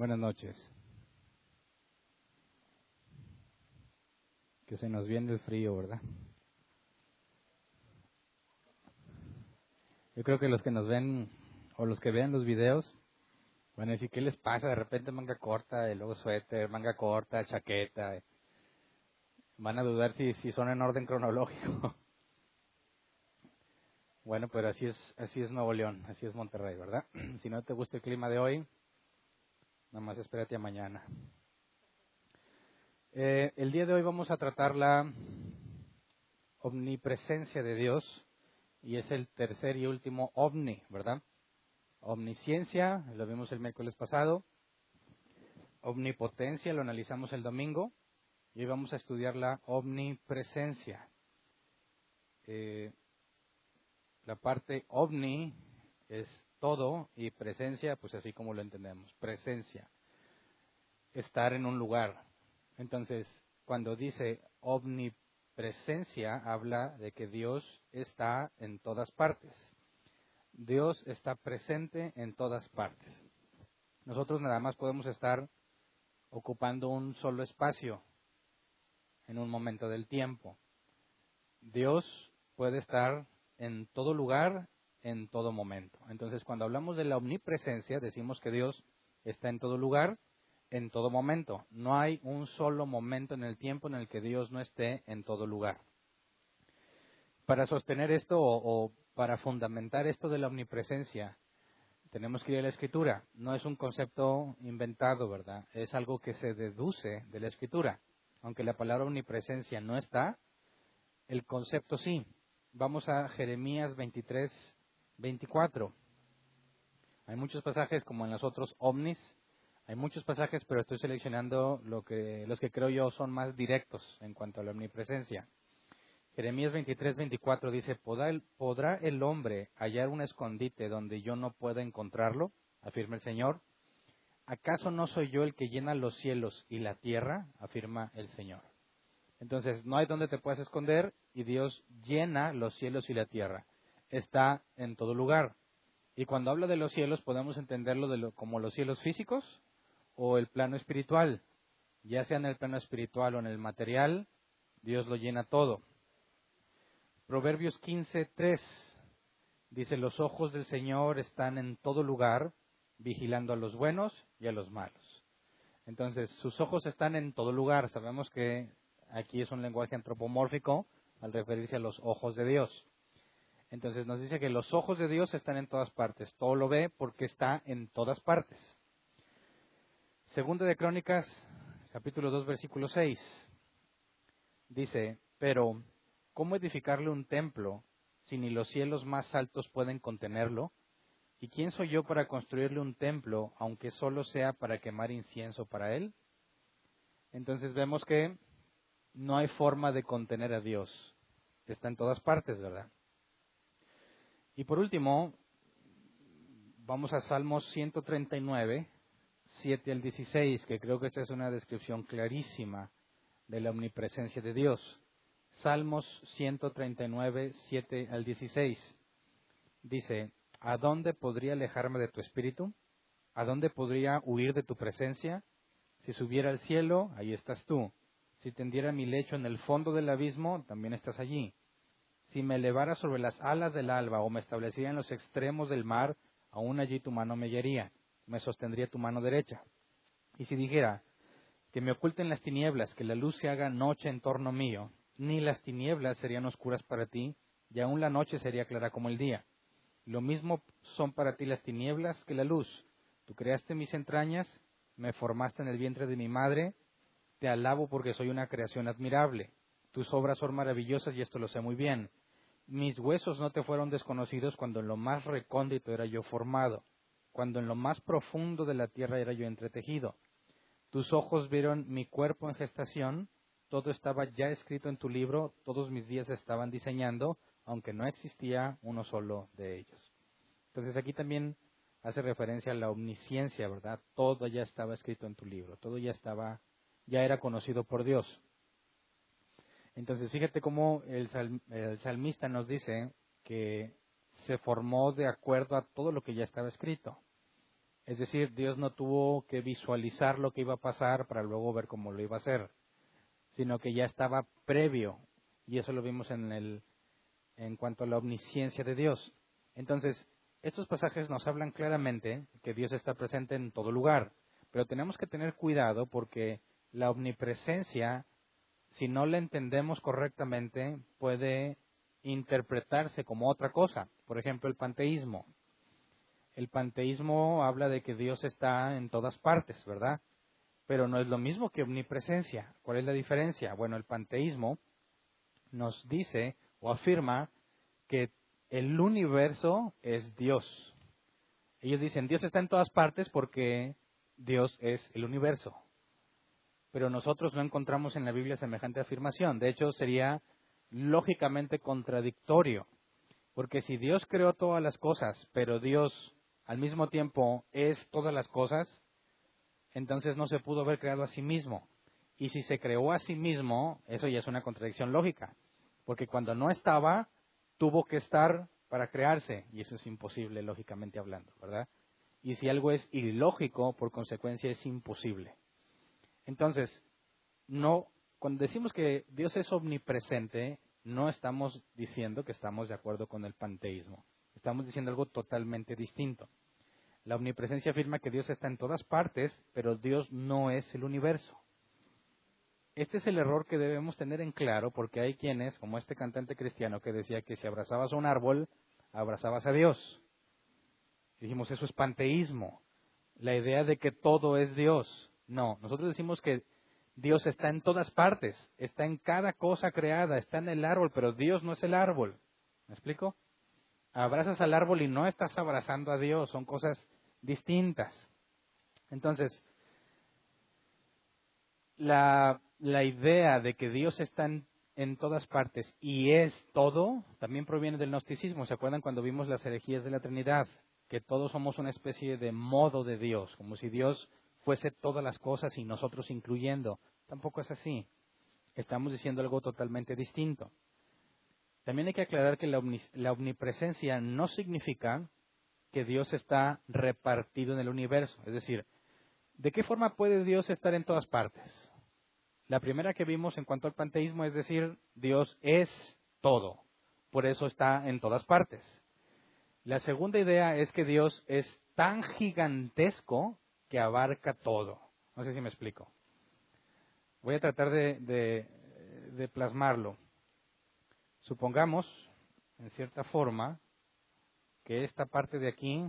Buenas noches. Que se nos viene el frío, ¿verdad? Yo creo que los que nos ven o los que vean los videos van a decir, ¿qué les pasa? De repente manga corta, y luego suéter, manga corta, chaqueta. Van a dudar si son en orden cronológico. Bueno, pero así es Nuevo León, así es Monterrey, ¿verdad? Si no te gusta el clima de hoy, nada más espérate a mañana. El día de hoy vamos a tratar la omnipresencia de Dios y es el tercer y último ovni, ¿verdad? Omnisciencia, lo vimos el miércoles pasado. Omnipotencia, lo analizamos el domingo. Y hoy vamos a estudiar la omnipresencia. La parte ovni es todo y presencia, pues así como lo entendemos. Presencia, estar en un lugar. Entonces, cuando dice omnipresencia, habla de que Dios está en todas partes. Dios está presente en todas partes. Nosotros nada más podemos estar ocupando un solo espacio en un momento del tiempo. Dios puede estar en todo lugar, en todo momento. Entonces, cuando hablamos de la omnipresencia, decimos que Dios está en todo lugar, en todo momento. No hay un solo momento en el tiempo en el que Dios no esté en todo lugar. Para sostener esto o para fundamentar esto de la omnipresencia, tenemos que ir a la Escritura. No es un concepto inventado, ¿verdad? Es algo que se deduce de la Escritura. Aunque la palabra omnipresencia no está, el concepto sí. Vamos a Jeremías 23, 24. Hay muchos pasajes como en los otros ovnis. Hay muchos pasajes, pero estoy seleccionando los que creo yo son más directos en cuanto a la omnipresencia. Jeremías 23, 24 dice, ¿Podrá el hombre hallar un escondite donde yo no pueda encontrarlo? Afirma el Señor. ¿Acaso no soy yo el que llena los cielos y la tierra? Afirma el Señor. Entonces, no hay donde te puedas esconder y Dios llena los cielos y la tierra. Está en todo lugar. Y cuando habla de los cielos, podemos entenderlo como los cielos físicos o el plano espiritual. Ya sea en el plano espiritual o en el material, Dios lo llena todo. Proverbios 15:3 dice, los ojos del Señor están en todo lugar, vigilando a los buenos y a los malos. Entonces, sus ojos están en todo lugar. Sabemos que aquí es un lenguaje antropomórfico al referirse a los ojos de Dios. Entonces nos dice que los ojos de Dios están en todas partes. Todo lo ve porque está en todas partes. Segunda de Crónicas, capítulo 2, versículo 6. Dice, pero ¿cómo edificarle un templo si ni los cielos más altos pueden contenerlo? ¿Y quién soy yo para construirle un templo, aunque solo sea para quemar incienso para él? Entonces vemos que no hay forma de contener a Dios. Está en todas partes, ¿verdad? Y por último, vamos a Salmos 139, 7 al 16, que creo que esta es una descripción clarísima de la omnipresencia de Dios. Salmos 139, 7 al 16. Dice, ¿a dónde podría alejarme de tu espíritu? ¿A dónde podría huir de tu presencia? Si subiera al cielo, ahí estás tú. Si tendiera mi lecho en el fondo del abismo, también estás allí. Si me elevara sobre las alas del alba o me estableciera en los extremos del mar, aún allí tu mano me guiaría, me sostendría tu mano derecha. Y si dijera, que me oculten las tinieblas, que la luz se haga noche en torno mío, ni las tinieblas serían oscuras para ti, y aún la noche sería clara como el día. Lo mismo son para ti las tinieblas que la luz. Tú creaste mis entrañas, me formaste en el vientre de mi madre, te alabo porque soy una creación admirable. Tus obras son maravillosas y esto lo sé muy bien. Mis huesos no te fueron desconocidos cuando en lo más recóndito era yo formado, cuando en lo más profundo de la tierra era yo entretejido. Tus ojos vieron mi cuerpo en gestación, todo estaba ya escrito en tu libro, todos mis días estaban diseñando, aunque no existía uno solo de ellos. Entonces aquí también hace referencia a la omnisciencia, ¿verdad? Todo ya estaba escrito en tu libro, todo ya era conocido por Dios. Entonces fíjate cómo el salmista nos dice que se formó de acuerdo a todo lo que ya estaba escrito. Es decir, Dios no tuvo que visualizar lo que iba a pasar para luego ver cómo lo iba a hacer, sino que ya estaba previo, y eso lo vimos en cuanto a la omnisciencia de Dios. Entonces, estos pasajes nos hablan claramente que Dios está presente en todo lugar, pero tenemos que tener cuidado porque la omnipresencia, si no la entendemos correctamente, puede interpretarse como otra cosa. Por ejemplo, el panteísmo. El panteísmo habla de que Dios está en todas partes, ¿verdad? Pero no es lo mismo que omnipresencia. ¿Cuál es la diferencia? Bueno, el panteísmo nos dice o afirma que el universo es Dios. Ellos dicen, Dios está en todas partes porque Dios es el universo. Pero nosotros no encontramos en la Biblia semejante afirmación. De hecho, sería lógicamente contradictorio. Porque si Dios creó todas las cosas, pero Dios al mismo tiempo es todas las cosas, entonces no se pudo haber creado a sí mismo. Y si se creó a sí mismo, eso ya es una contradicción lógica. Porque cuando no estaba, tuvo que estar para crearse. Y eso es imposible, lógicamente hablando, ¿verdad? Y si algo es ilógico, por consecuencia es imposible. Entonces, cuando decimos que Dios es omnipresente, no estamos diciendo que estamos de acuerdo con el panteísmo. Estamos diciendo algo totalmente distinto. La omnipresencia afirma que Dios está en todas partes, pero Dios no es el universo. Este es el error que debemos tener en claro, porque hay quienes, como este cantante cristiano que decía que si abrazabas a un árbol, abrazabas a Dios. Y dijimos, eso es panteísmo. La idea de que todo es Dios. No, nosotros decimos que Dios está en todas partes, está en cada cosa creada, está en el árbol, pero Dios no es el árbol. ¿Me explico? Abrazas al árbol y no estás abrazando a Dios, son cosas distintas. Entonces, la idea de que Dios está en todas partes y es todo, también proviene del gnosticismo. ¿Se acuerdan cuando vimos las herejías de la Trinidad? Que todos somos una especie de modo de Dios, como si Dios fuese todas las cosas y nosotros incluyendo. Tampoco es así. Estamos diciendo algo totalmente distinto. También hay que aclarar que la omnipresencia no significa que Dios está repartido en el universo. Es decir, ¿de qué forma puede Dios estar en todas partes? La primera que vimos en cuanto al panteísmo es decir, Dios es todo. Por eso está en todas partes. La segunda idea es que Dios es tan gigantesco que abarca todo. No sé si me explico. Voy a tratar de plasmarlo. Supongamos, en cierta forma, que esta parte de aquí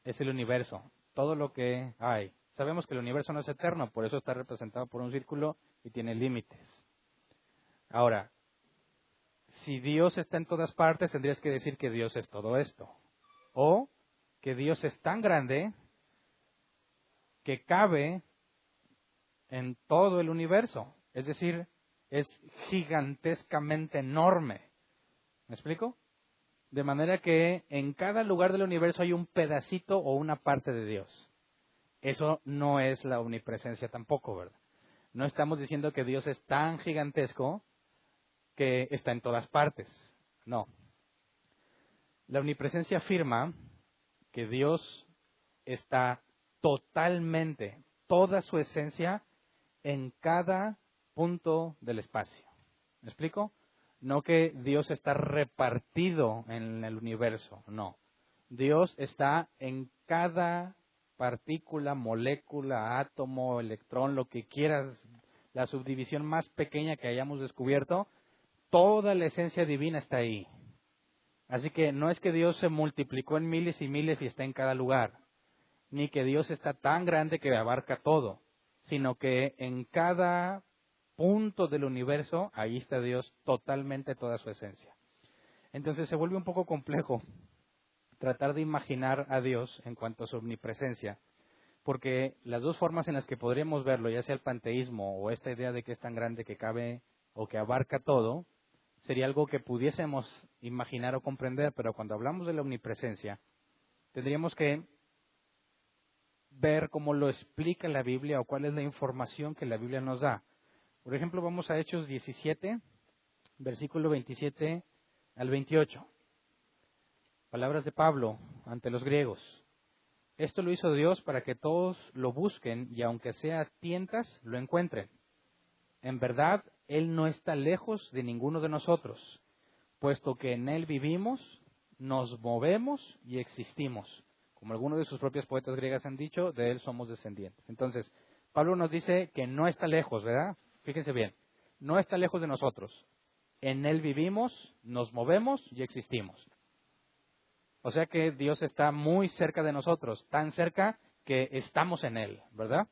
es el universo, todo lo que hay. Sabemos que el universo no es eterno, por eso está representado por un círculo y tiene límites. Ahora, si Dios está en todas partes, tendrías que decir que Dios es todo esto. O que Dios es tan grande que cabe en todo el universo. Es decir, es gigantescamente enorme. ¿Me explico? De manera que en cada lugar del universo hay un pedacito o una parte de Dios. Eso no es la omnipresencia tampoco, ¿verdad? No estamos diciendo que Dios es tan gigantesco que está en todas partes. No. La omnipresencia afirma que Dios está totalmente, toda su esencia, en cada punto del espacio. ¿Me explico? No que Dios está repartido en el universo, no. Dios está en cada partícula, molécula, átomo, electrón, lo que quieras, la subdivisión más pequeña que hayamos descubierto, toda la esencia divina está ahí. Así que no es que Dios se multiplicó en miles y miles y está en cada lugar, ni que Dios está tan grande que abarca todo, sino que en cada punto del universo, ahí está Dios totalmente toda su esencia. Entonces se vuelve un poco complejo tratar de imaginar a Dios en cuanto a su omnipresencia, porque las dos formas en las que podríamos verlo, ya sea el panteísmo o esta idea de que es tan grande que cabe o que abarca todo, sería algo que pudiésemos imaginar o comprender, pero cuando hablamos de la omnipresencia, tendríamos que ver cómo lo explica la Biblia o cuál es la información que la Biblia nos da. Por ejemplo, vamos a Hechos 17, versículo 27 al 28. Palabras de Pablo ante los griegos. Esto lo hizo Dios para que todos lo busquen y aunque sea a tientas, lo encuentren. En verdad, Él no está lejos de ninguno de nosotros, puesto que en Él vivimos, nos movemos y existimos. Como algunos de sus propios poetas griegas han dicho, de Él somos descendientes. Entonces, Pablo nos dice que no está lejos, ¿verdad? Fíjense bien, no está lejos de nosotros. En Él vivimos, nos movemos y existimos. O sea que Dios está muy cerca de nosotros, tan cerca que estamos en Él, ¿verdad?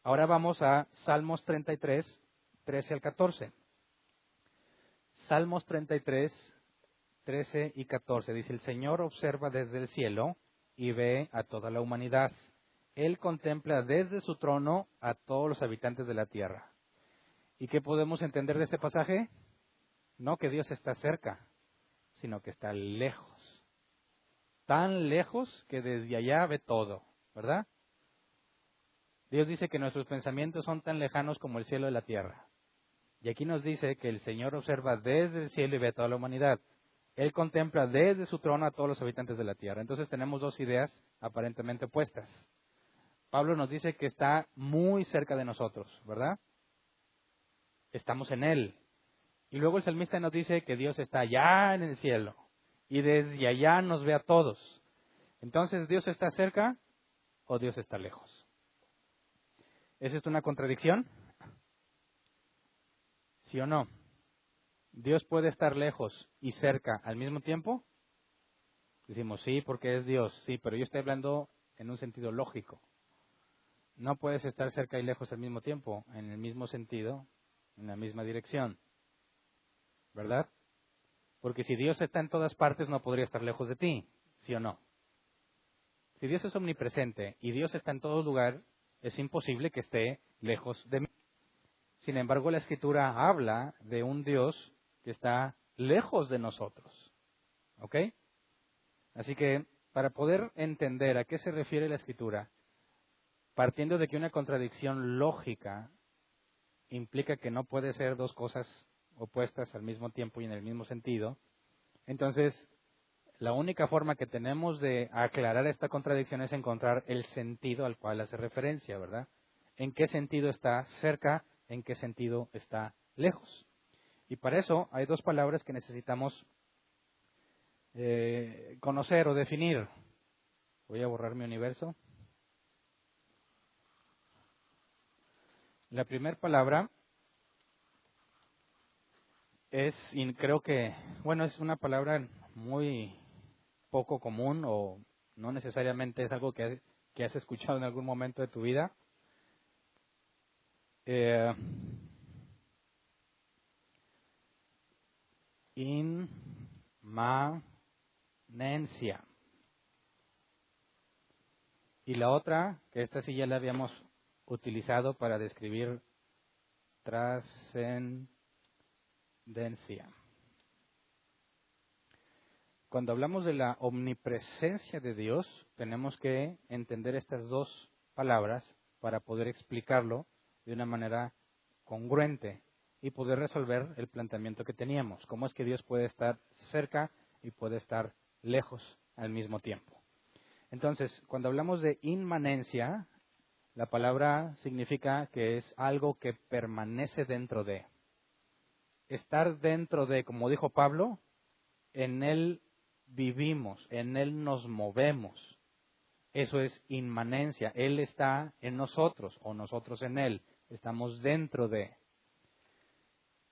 Ahora vamos a Salmos 33, 13 al 14. Salmos 33, 13 y 14. Dice, el Señor observa desde el cielo y ve a toda la humanidad. Él contempla desde su trono a todos los habitantes de la tierra. ¿Y qué podemos entender de este pasaje? No que Dios está cerca, sino que está lejos. Tan lejos que desde allá ve todo, ¿verdad? Dios dice que nuestros pensamientos son tan lejanos como el cielo de la tierra. Y aquí nos dice que el Señor observa desde el cielo y ve a toda la humanidad. Él contempla desde su trono a todos los habitantes de la tierra. Entonces tenemos dos ideas aparentemente opuestas. Pablo nos dice que está muy cerca de nosotros, ¿verdad? Estamos en Él. Y luego el salmista nos dice que Dios está allá en el cielo y desde allá nos ve a todos. Entonces, ¿Dios está cerca o Dios está lejos? ¿Es esto una contradicción? ¿Sí o no? ¿Dios puede estar lejos y cerca al mismo tiempo? Decimos, sí, porque es Dios. Sí, pero yo estoy hablando en un sentido lógico. No puedes estar cerca y lejos al mismo tiempo, en el mismo sentido, en la misma dirección. ¿Verdad? Porque si Dios está en todas partes, no podría estar lejos de ti. ¿Sí o no? Si Dios es omnipresente y Dios está en todo lugar, es imposible que esté lejos de mí. Sin embargo, la Escritura habla de un Dios que está lejos de nosotros. ¿Ok? Así que, para poder entender a qué se refiere la Escritura, partiendo de que una contradicción lógica implica que no puede ser dos cosas opuestas al mismo tiempo y en el mismo sentido, entonces la única forma que tenemos de aclarar esta contradicción es encontrar el sentido al cual hace referencia, ¿verdad? ¿En qué sentido está cerca? ¿En qué sentido está lejos? Y para eso hay dos palabras que necesitamos conocer o definir. Voy a borrar mi universo. La primera palabra es, y creo que, bueno, es una palabra muy poco común o no necesariamente es algo que has escuchado en algún momento de tu vida. Inmanencia. Y la otra, que esta sí ya la habíamos utilizado para describir trascendencia. Cuando hablamos de la omnipresencia de Dios, tenemos que entender estas dos palabras para poder explicarlo de una manera congruente y poder resolver el planteamiento que teníamos. Cómo es que Dios puede estar cerca y puede estar lejos al mismo tiempo. Entonces, cuando hablamos de inmanencia, la palabra significa que es algo que permanece dentro de. Estar dentro de, como dijo Pablo, en Él vivimos, en Él nos movemos. Eso es inmanencia. Él está en nosotros o nosotros en Él. Estamos dentro de.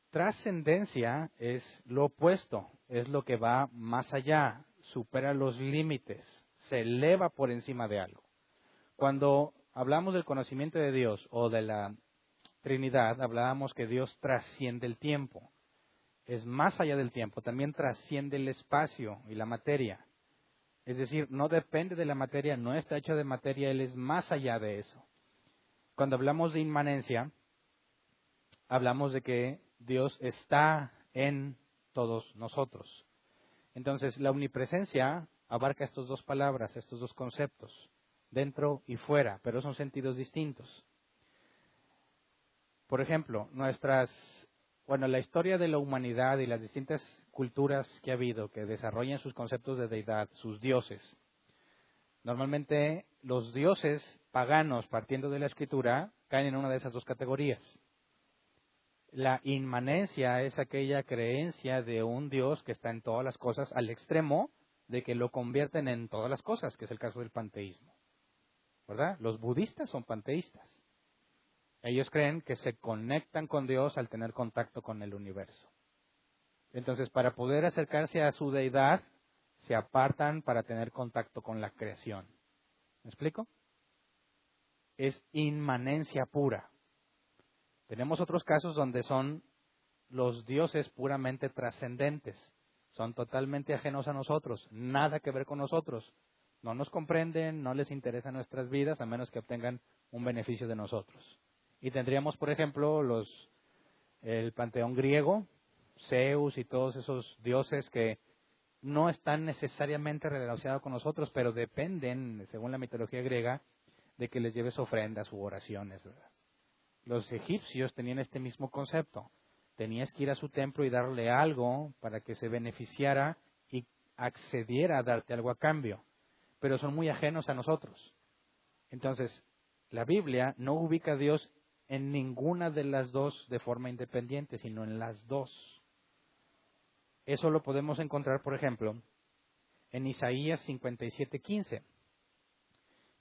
Trascendencia es lo opuesto, es lo que va más allá, supera los límites, se eleva por encima de algo. Cuando hablamos del conocimiento de Dios o de la Trinidad, hablábamos que Dios trasciende el tiempo. Es más allá del tiempo, también trasciende el espacio y la materia. Es decir, no depende de la materia, no está hecho de materia, Él es más allá de eso. Cuando hablamos de inmanencia, hablamos de que Dios está en todos nosotros. Entonces, la omnipresencia abarca estas dos palabras, estos dos conceptos, dentro y fuera, pero son sentidos distintos. Por ejemplo, la historia de la humanidad y las distintas culturas que ha habido que desarrollan sus conceptos de deidad, sus dioses, Normalmente los dioses paganos, partiendo de la Escritura, caen en una de esas dos categorías. La inmanencia es aquella creencia de un Dios que está en todas las cosas al extremo de que lo convierten en todas las cosas, que es el caso del panteísmo. ¿Verdad? Los budistas son panteístas. Ellos creen que se conectan con Dios al tener contacto con el universo. Entonces, para poder acercarse a su deidad, se apartan para tener contacto con la creación. ¿Me explico? Es inmanencia pura. Tenemos otros casos donde son los dioses puramente trascendentes. Son totalmente ajenos a nosotros, nada que ver con nosotros. No nos comprenden, no les interesan nuestras vidas, a menos que obtengan un beneficio de nosotros. Y tendríamos, por ejemplo, el panteón griego, Zeus y todos esos dioses que no están necesariamente relacionados con nosotros, pero dependen, según la mitología griega, de que les lleves ofrendas u oraciones, ¿verdad? Los egipcios tenían este mismo concepto. Tenías que ir a su templo y darle algo para que se beneficiara y accediera a darte algo a cambio. Pero son muy ajenos a nosotros. Entonces, la Biblia no ubica a Dios en ninguna de las dos de forma independiente, sino en las dos. Eso lo podemos encontrar, por ejemplo, en Isaías 57:15.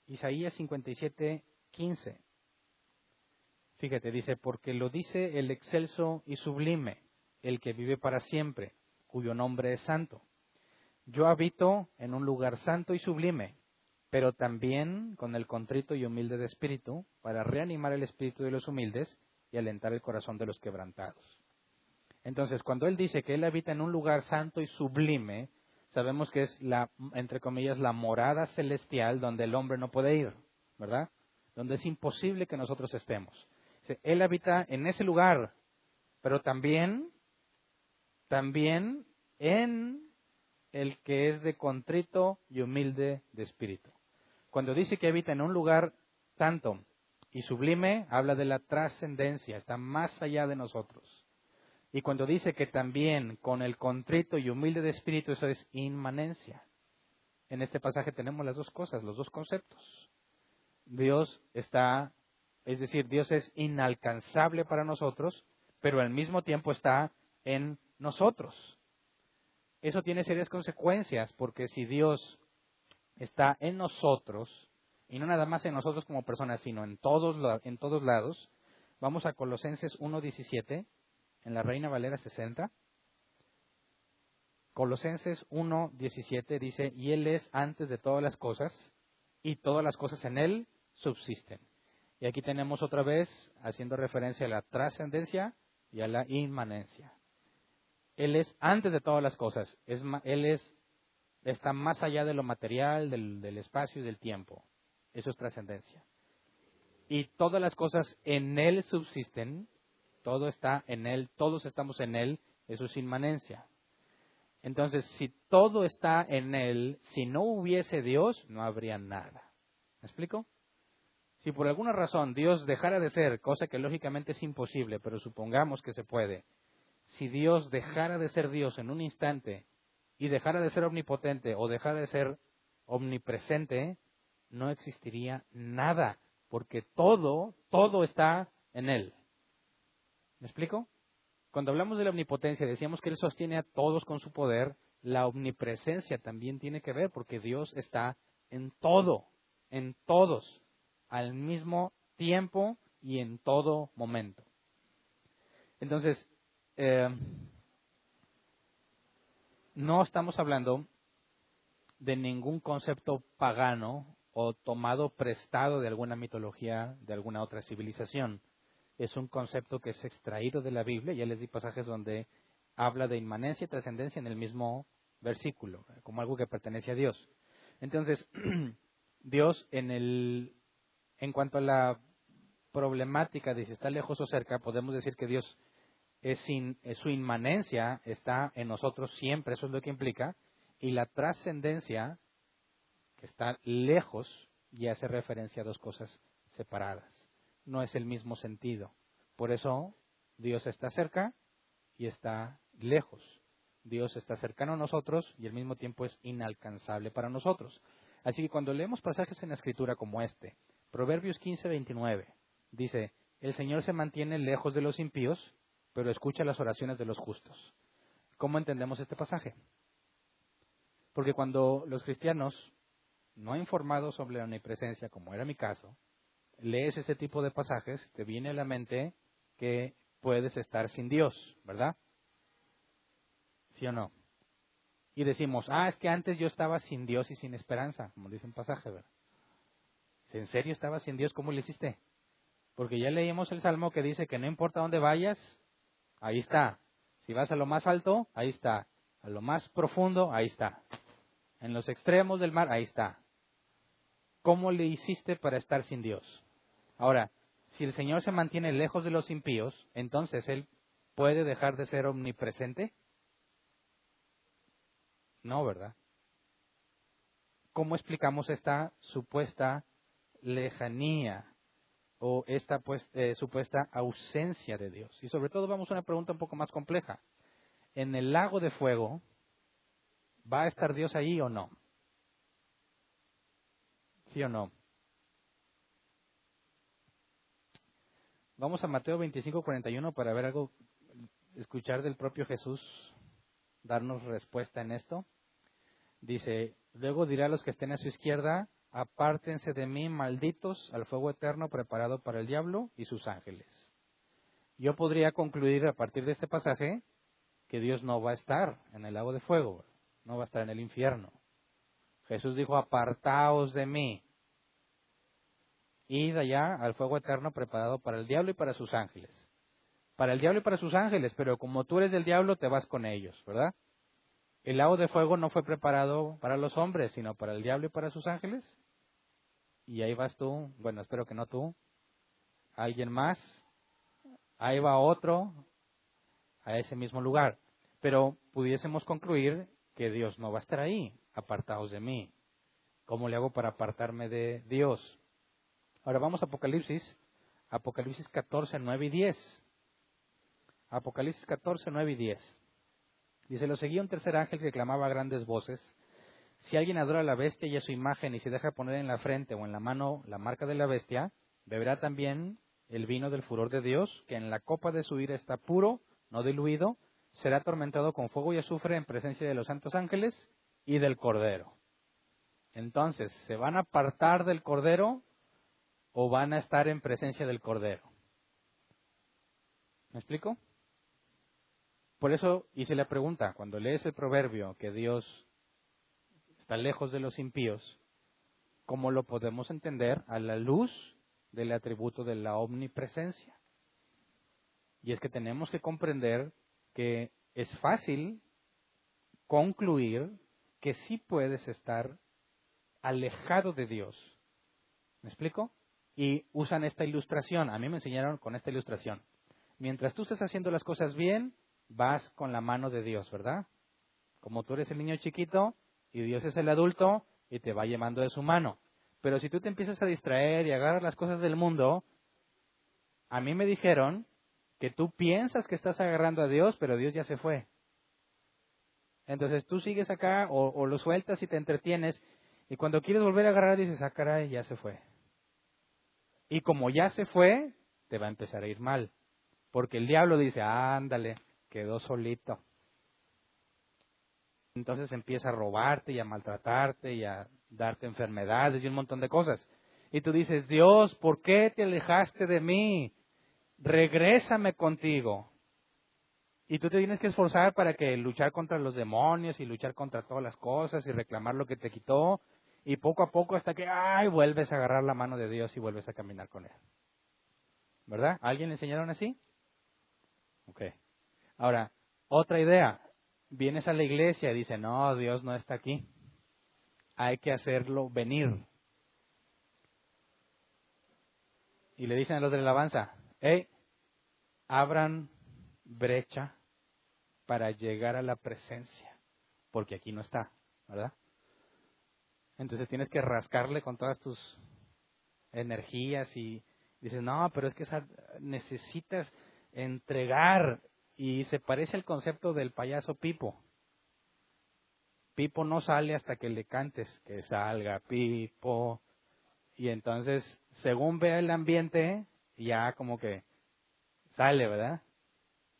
Isaías 57:15. Fíjate, dice, porque lo dice el excelso y sublime, el que vive para siempre, cuyo nombre es santo. Yo habito en un lugar santo y sublime, pero también con el contrito y humilde de espíritu, para reanimar el espíritu de los humildes y alentar el corazón de los quebrantados. Entonces, cuando él dice que él habita en un lugar santo y sublime, sabemos que es entre comillas, la morada celestial donde el hombre no puede ir, ¿verdad? Donde es imposible que nosotros estemos. Él habita en ese lugar, pero también en el que es de contrito y humilde de espíritu. Cuando dice que habita en un lugar santo y sublime, habla de la trascendencia, está más allá de nosotros. Y cuando dice que también con el contrito y humilde de espíritu, eso es inmanencia. En este pasaje tenemos las dos cosas, los dos conceptos. Dios es inalcanzable para nosotros, pero al mismo tiempo está en nosotros. Eso tiene serias consecuencias, porque si Dios está en nosotros, y no nada más en nosotros como personas, sino en todos lados, vamos a Colosenses 1:17, en la Reina Valera 60. Colosenses 1:17 dice, y Él es antes de todas las cosas, y todas las cosas en Él subsisten. Y aquí tenemos otra vez, haciendo referencia a la trascendencia y a la inmanencia. Él es antes de todas las cosas. Está más allá de lo material, del espacio y del tiempo. Eso es trascendencia. Y todas las cosas en Él subsisten. Todo está en Él. Todos estamos en Él. Eso es inmanencia. Entonces, si todo está en Él, si no hubiese Dios, no habría nada. ¿Me explico? Si por alguna razón Dios dejara de ser, cosa que lógicamente es imposible, pero supongamos que se puede, si Dios dejara de ser Dios en un instante y dejara de ser omnipotente o dejara de ser omnipresente, no existiría nada, porque todo está en Él. ¿Me explico? Cuando hablamos de la omnipotencia, decíamos que Él sostiene a todos con su poder. La omnipresencia también tiene que ver, porque Dios está en todo, en todos, al mismo tiempo y en todo momento. Entonces, no estamos hablando de ningún concepto pagano o tomado prestado de alguna mitología, de alguna otra civilización. Es un concepto que es extraído de la Biblia. Ya les di pasajes donde habla de inmanencia y trascendencia en el mismo versículo, como algo que pertenece a Dios. Entonces, Dios, en cuanto a la problemática de si está lejos o cerca, podemos decir que Dios su inmanencia está en nosotros siempre, eso es lo que implica, y la trascendencia, que está lejos, y hace referencia a dos cosas separadas. No es el mismo sentido. Por eso Dios está cerca y está lejos. Dios está cercano a nosotros y al mismo tiempo es inalcanzable para nosotros. Así que cuando leemos pasajes en la Escritura como este, Proverbios 15:29, dice, el Señor se mantiene lejos de los impíos, pero escucha las oraciones de los justos. ¿Cómo entendemos este pasaje? Porque cuando los cristianos, no informados sobre la omnipresencia, como era mi caso, lees ese tipo de pasajes, te viene a la mente que puedes estar sin Dios, ¿verdad? ¿Sí o no? Y decimos, es que antes yo estaba sin Dios y sin esperanza, como dice un pasaje, ¿verdad? ¿En serio estabas sin Dios? ¿Cómo le hiciste? Porque ya leímos el Salmo que dice que no importa dónde vayas, ahí está. Si vas a lo más alto, ahí está. A lo más profundo, ahí está. En los extremos del mar, ahí está. ¿Cómo le hiciste para estar sin Dios? Ahora, si el Señor se mantiene lejos de los impíos, entonces Él puede dejar de ser omnipresente. No, ¿verdad? ¿Cómo explicamos esta supuesta lejanía o esta supuesta ausencia de Dios? Y sobre todo vamos a una pregunta un poco más compleja. ¿En el lago de fuego va a estar Dios ahí o no? ¿Sí o no? Vamos a Mateo 25:41 para ver algo, escuchar del propio Jesús, darnos respuesta en esto. Dice, luego dirá a los que estén a su izquierda, apártense de mí, malditos, al fuego eterno preparado para el diablo y sus ángeles. Yo podría concluir a partir de este pasaje que Dios no va a estar en el lago de fuego, no va a estar en el infierno. Jesús dijo, apartaos de mí, id allá al fuego eterno preparado para el diablo y para sus ángeles. Para el diablo y para sus ángeles, pero como tú eres del diablo, te vas con ellos, ¿verdad? El lago de fuego no fue preparado para los hombres, sino para el diablo y para sus ángeles. Y ahí vas tú, bueno, espero que no tú, alguien más, ahí va otro a ese mismo lugar. Pero pudiésemos concluir que Dios no va a estar ahí, apartaos de mí. ¿Cómo le hago para apartarme de Dios? Ahora vamos a Apocalipsis 14, 9 y 10. Apocalipsis 14, 9 y 10. Dice, lo seguía un tercer ángel que clamaba a grandes voces, si alguien adora a la bestia y a su imagen y se deja poner en la frente o en la mano la marca de la bestia, beberá también el vino del furor de Dios, que en la copa de su ira está puro, no diluido, será atormentado con fuego y azufre en presencia de los santos ángeles y del Cordero. Entonces, ¿se van a apartar del Cordero o van a estar en presencia del Cordero? ¿Me explico? Por eso hice la pregunta, cuando lees el proverbio que Dios está lejos de los impíos, ¿cómo lo podemos entender a la luz del atributo de la omnipresencia? Y es que tenemos que comprender que es fácil concluir que sí puedes estar alejado de Dios. ¿Me explico? Y usan esta ilustración. A mí me enseñaron con esta ilustración. Mientras tú estés haciendo las cosas bien, vas con la mano de Dios, ¿verdad? Como tú eres el niño chiquito y Dios es el adulto y te va llevando de su mano. Pero si tú te empiezas a distraer y agarras las cosas del mundo, a mí me dijeron que tú piensas que estás agarrando a Dios, pero Dios ya se fue. Entonces tú sigues acá o lo sueltas y te entretienes y cuando quieres volver a agarrar dices, caray, ya se fue. Y como ya se fue, te va a empezar a ir mal. Porque el diablo dice, ándale, quedó solito. Entonces empieza a robarte y a maltratarte y a darte enfermedades y un montón de cosas. Y tú dices, Dios, ¿por qué te alejaste de mí? Regrésame contigo. Y tú te tienes que esforzar para que luchar contra los demonios y luchar contra todas las cosas y reclamar lo que te quitó. Y poco a poco hasta que, vuelves a agarrar la mano de Dios y vuelves a caminar con Él. ¿Verdad? ¿A alguien le enseñaron así? Ok. Ahora, otra idea. Vienes a la iglesia y dices, no, Dios no está aquí. Hay que hacerlo venir. Y le dicen a los de la alabanza, abran brecha para llegar a la presencia, porque aquí no está, ¿verdad? Entonces tienes que rascarle con todas tus energías y dices, no, pero es que necesitas entregar. Y se parece al concepto del payaso Pipo. Pipo no sale hasta que le cantes que salga Pipo. Y entonces, según vea el ambiente, ya como que sale, ¿verdad?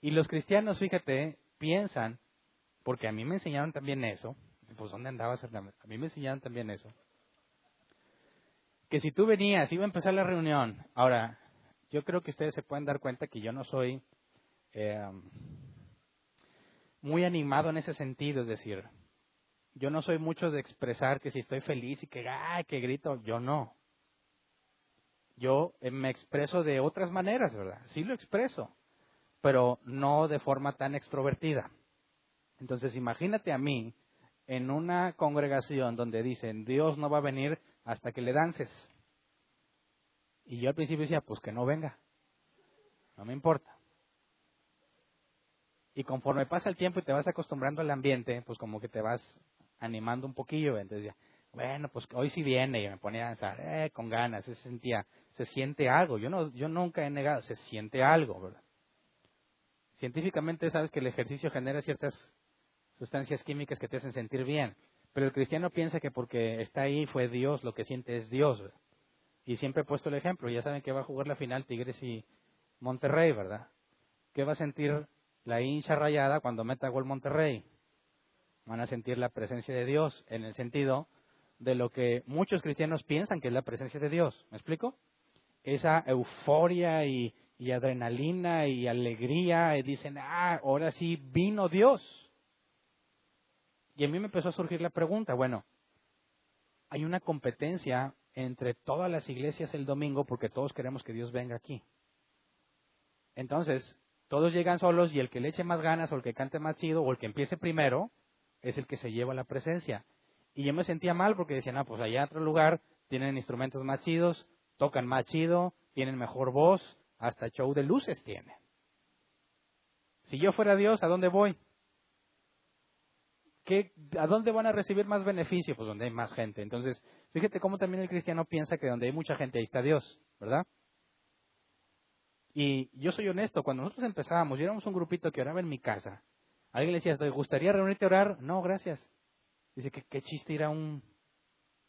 Y los cristianos, fíjate, piensan, porque a mí me enseñaron también eso, pues ¿dónde andabas, Hernán? A mí me enseñaron también eso, que si tú venías, iba a empezar la reunión. Ahora, yo creo que ustedes se pueden dar cuenta que yo no soy muy animado en ese sentido, es decir, yo no soy mucho de expresar que si estoy feliz y que, ¡ay!, que grito, yo no. Yo me expreso de otras maneras, ¿verdad? Sí lo expreso, pero no de forma tan extrovertida. Entonces, imagínate a mí en una congregación donde dicen, Dios no va a venir hasta que le dances. Y yo al principio decía, pues que no venga, no me importa. Y conforme pasa el tiempo y te vas acostumbrando al ambiente, pues como que te vas animando un poquillo. Entonces ya, bueno, pues hoy sí viene, y me ponía a danzar, con ganas, se siente algo. Yo nunca he negado, se siente algo, ¿verdad? Científicamente sabes que el ejercicio genera ciertas sustancias químicas que te hacen sentir bien. Pero el cristiano piensa que porque está ahí fue Dios, lo que siente es Dios, ¿verdad? Y siempre he puesto el ejemplo, ya saben que va a jugar la final Tigres y Monterrey, ¿verdad? ¿Qué va a sentir la hincha rayada cuando meta gol Monterrey? Van a sentir la presencia de Dios en el sentido de lo que muchos cristianos piensan que es la presencia de Dios. ¿Me explico? Esa euforia y adrenalina y alegría, y dicen, ahora sí vino Dios. Y a mí me empezó a surgir la pregunta, bueno, hay una competencia entre todas las iglesias el domingo porque todos queremos que Dios venga aquí. Entonces, todos llegan solos y el que le eche más ganas o el que cante más chido o el que empiece primero es el que se lleva la presencia. Y yo me sentía mal porque decía, no, pues allá en otro lugar tienen instrumentos más chidos, tocan más chido, tienen mejor voz, hasta show de luces tienen. Si yo fuera Dios, ¿a dónde voy? ¿A dónde van a recibir más beneficio? Pues donde hay más gente. Entonces, fíjate cómo también el cristiano piensa que donde hay mucha gente, ahí está Dios, ¿verdad? Y yo soy honesto, cuando nosotros empezábamos, y éramos un grupito que oraba en mi casa, alguien le decía, ¿te gustaría reunirte a orar? No, gracias. Dice que qué chiste ir a un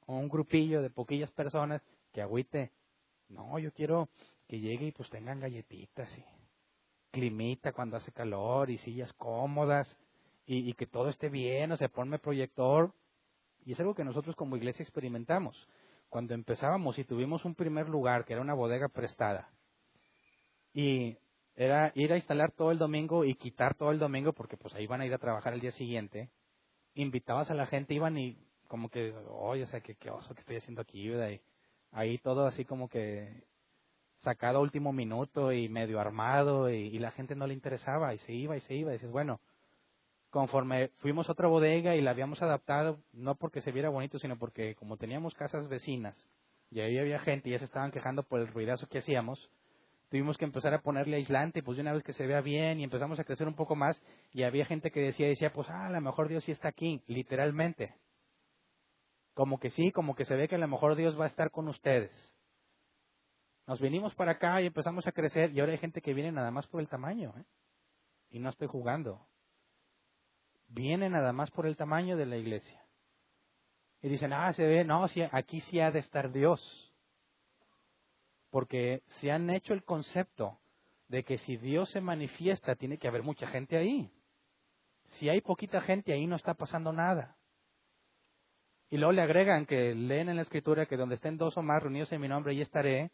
grupillo de poquillas personas que agüite. No, yo quiero que llegue y pues tengan galletitas y climita cuando hace calor y sillas cómodas y que todo esté bien, o sea, ponme proyector. Y es algo que nosotros como iglesia experimentamos. Cuando empezábamos y tuvimos un primer lugar, que era una bodega prestada, y era ir a instalar todo el domingo y quitar todo el domingo, porque pues ahí van a ir a trabajar el día siguiente, invitabas a la gente, iban y como que, oye, o sea, qué oso que estoy haciendo aquí, ¿verdad? Y ahí todo así como que sacado a último minuto y medio armado, y la gente no le interesaba, y se iba, y dices, bueno, conforme fuimos a otra bodega y la habíamos adaptado, no porque se viera bonito, sino porque como teníamos casas vecinas, y ahí había gente y ya se estaban quejando por el ruidazo que hacíamos, tuvimos que empezar a ponerle aislante, pues de una vez que se vea bien, y empezamos a crecer un poco más, y había gente que decía, pues a lo mejor Dios sí está aquí, literalmente. Como que sí, como que se ve que a lo mejor Dios va a estar con ustedes. Nos vinimos para acá y empezamos a crecer, y ahora hay gente que viene nada más por el tamaño, y no estoy jugando. Viene nada más por el tamaño de la iglesia. Y dicen, se ve, no, sí, aquí sí ha de estar Dios. Porque se han hecho el concepto de que si Dios se manifiesta, tiene que haber mucha gente ahí. Si hay poquita gente ahí, no está pasando nada. Y luego le agregan que leen en la Escritura que donde estén dos o más reunidos en mi nombre, ahí estaré.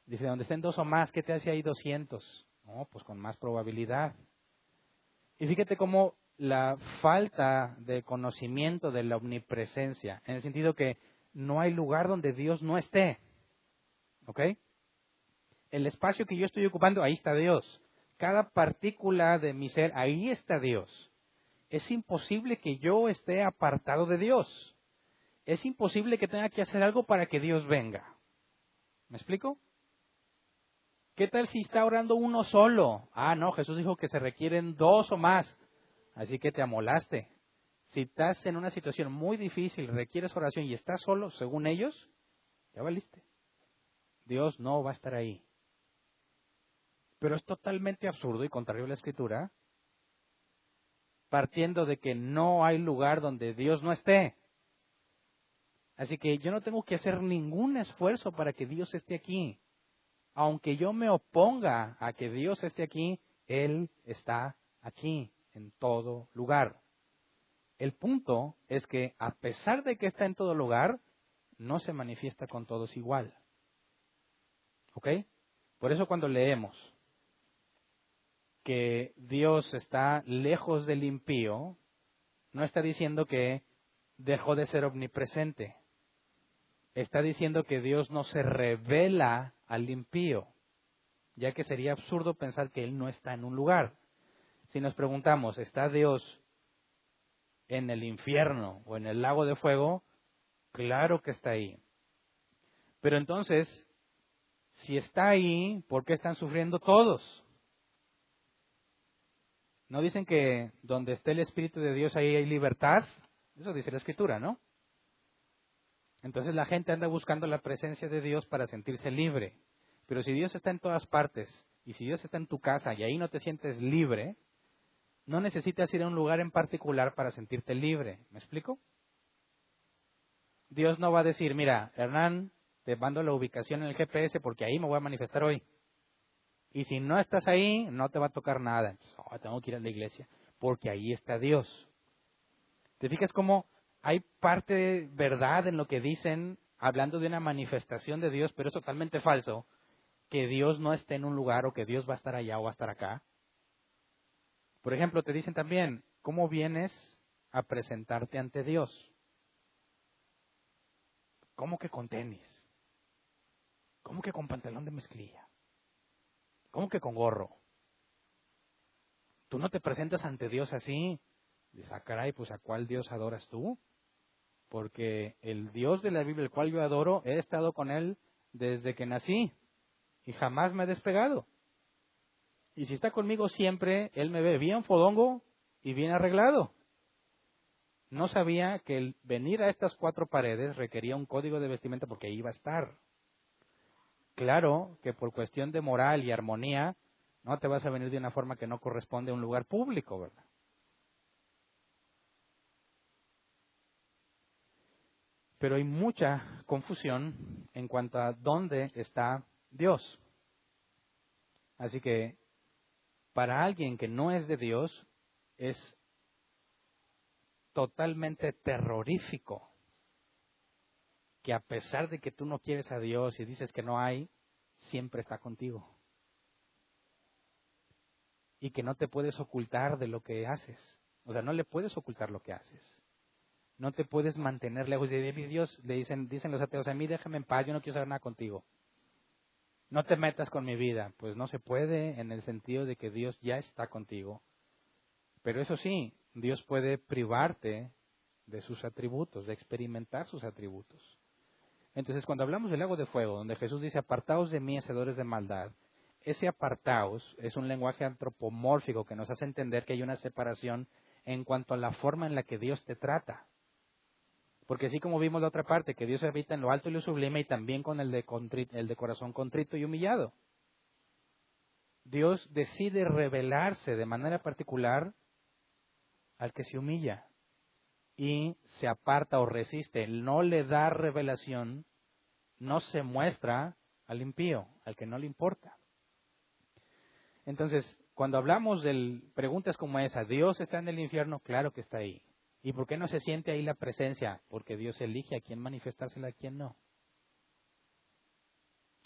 Dice, donde estén dos o más, ¿qué te hace ahí 200? No, pues con más probabilidad. Y fíjate cómo la falta de conocimiento de la omnipresencia, en el sentido que no hay lugar donde Dios no esté. ¿Ok? El espacio que yo estoy ocupando, ahí está Dios. Cada partícula de mi ser, ahí está Dios. Es imposible que yo esté apartado de Dios. Es imposible que tenga que hacer algo para que Dios venga. ¿Me explico? ¿Qué tal si está orando uno solo? No, Jesús dijo que se requieren dos o más. Así que te amolaste. Si estás en una situación muy difícil, requieres oración y estás solo, según ellos, ya valiste. Dios no va a estar ahí. Pero es totalmente absurdo y contrario a la Escritura partiendo de que no hay lugar donde Dios no esté. Así que yo no tengo que hacer ningún esfuerzo para que Dios esté aquí. Aunque yo me oponga a que Dios esté aquí, Él está aquí, en todo lugar. El punto es que a pesar de que está en todo lugar, no se manifiesta con todos igual. ¿Ok? Por eso cuando leemos que Dios está lejos del impío, no está diciendo que dejó de ser omnipresente. Está diciendo que Dios no se revela al impío, ya que sería absurdo pensar que Él no está en un lugar. Si nos preguntamos, ¿está Dios en el infierno o en el lago de fuego? Claro que está ahí. Pero entonces, si está ahí, ¿por qué están sufriendo todos? ¿No dicen que donde esté el Espíritu de Dios ahí hay libertad? Eso dice la Escritura, ¿no? Entonces la gente anda buscando la presencia de Dios para sentirse libre. Pero si Dios está en todas partes, y si Dios está en tu casa y ahí no te sientes libre, no necesitas ir a un lugar en particular para sentirte libre. ¿Me explico? Dios no va a decir, mira, Hernán, te mando la ubicación en el GPS porque ahí me voy a manifestar hoy. Y si no estás ahí, no te va a tocar nada. Entonces, tengo que ir a la iglesia porque ahí está Dios. ¿Te fijas cómo hay parte de verdad en lo que dicen, hablando de una manifestación de Dios, pero es totalmente falso, que Dios no esté en un lugar o que Dios va a estar allá o va a estar acá? Por ejemplo, te dicen también, ¿cómo vienes a presentarte ante Dios? ¿Cómo que con tenis? ¿Cómo que con pantalón de mezclilla? ¿Cómo que con gorro? ¿Tú no te presentas ante Dios así? Dices, caray, pues ¿a cuál Dios adoras tú? Porque el Dios de la Biblia, el cual yo adoro, he estado con Él desde que nací y jamás me he despegado. Y si está conmigo siempre, Él me ve bien fodongo y bien arreglado. No sabía que el venir a estas 4 paredes requería un código de vestimenta porque ahí iba a estar. Claro que por cuestión de moral y armonía, no te vas a venir de una forma que no corresponde a un lugar público, ¿verdad? Pero hay mucha confusión en cuanto a dónde está Dios. Así que para alguien que no es de Dios, es totalmente terrorífico que a pesar de que tú no quieres a Dios y dices que no hay, siempre está contigo. Y que no te puedes ocultar de lo que haces. O sea, no le puedes ocultar lo que haces. No te puedes mantener lejos de Dios. Le dicen los ateos, a mí déjame en paz, yo no quiero saber nada contigo. No te metas con mi vida. Pues no se puede en el sentido de que Dios ya está contigo. Pero eso sí, Dios puede privarte de sus atributos, de experimentar sus atributos. Entonces, cuando hablamos del lago de fuego, donde Jesús dice, apartaos de mí, hacedores de maldad, ese apartaos es un lenguaje antropomórfico que nos hace entender que hay una separación en cuanto a la forma en la que Dios te trata. Porque así como vimos la otra parte, que Dios habita en lo alto y lo sublime, y también con el de corazón contrito y humillado. Dios decide revelarse de manera particular al que se humilla y se aparta o resiste. No le da revelación, no se muestra al impío, al que no le importa. Entonces, cuando hablamos de preguntas como esa, ¿Dios está en el infierno? Claro que está ahí. ¿Y por qué no se siente ahí la presencia? Porque Dios elige a quién manifestársela, a quién no.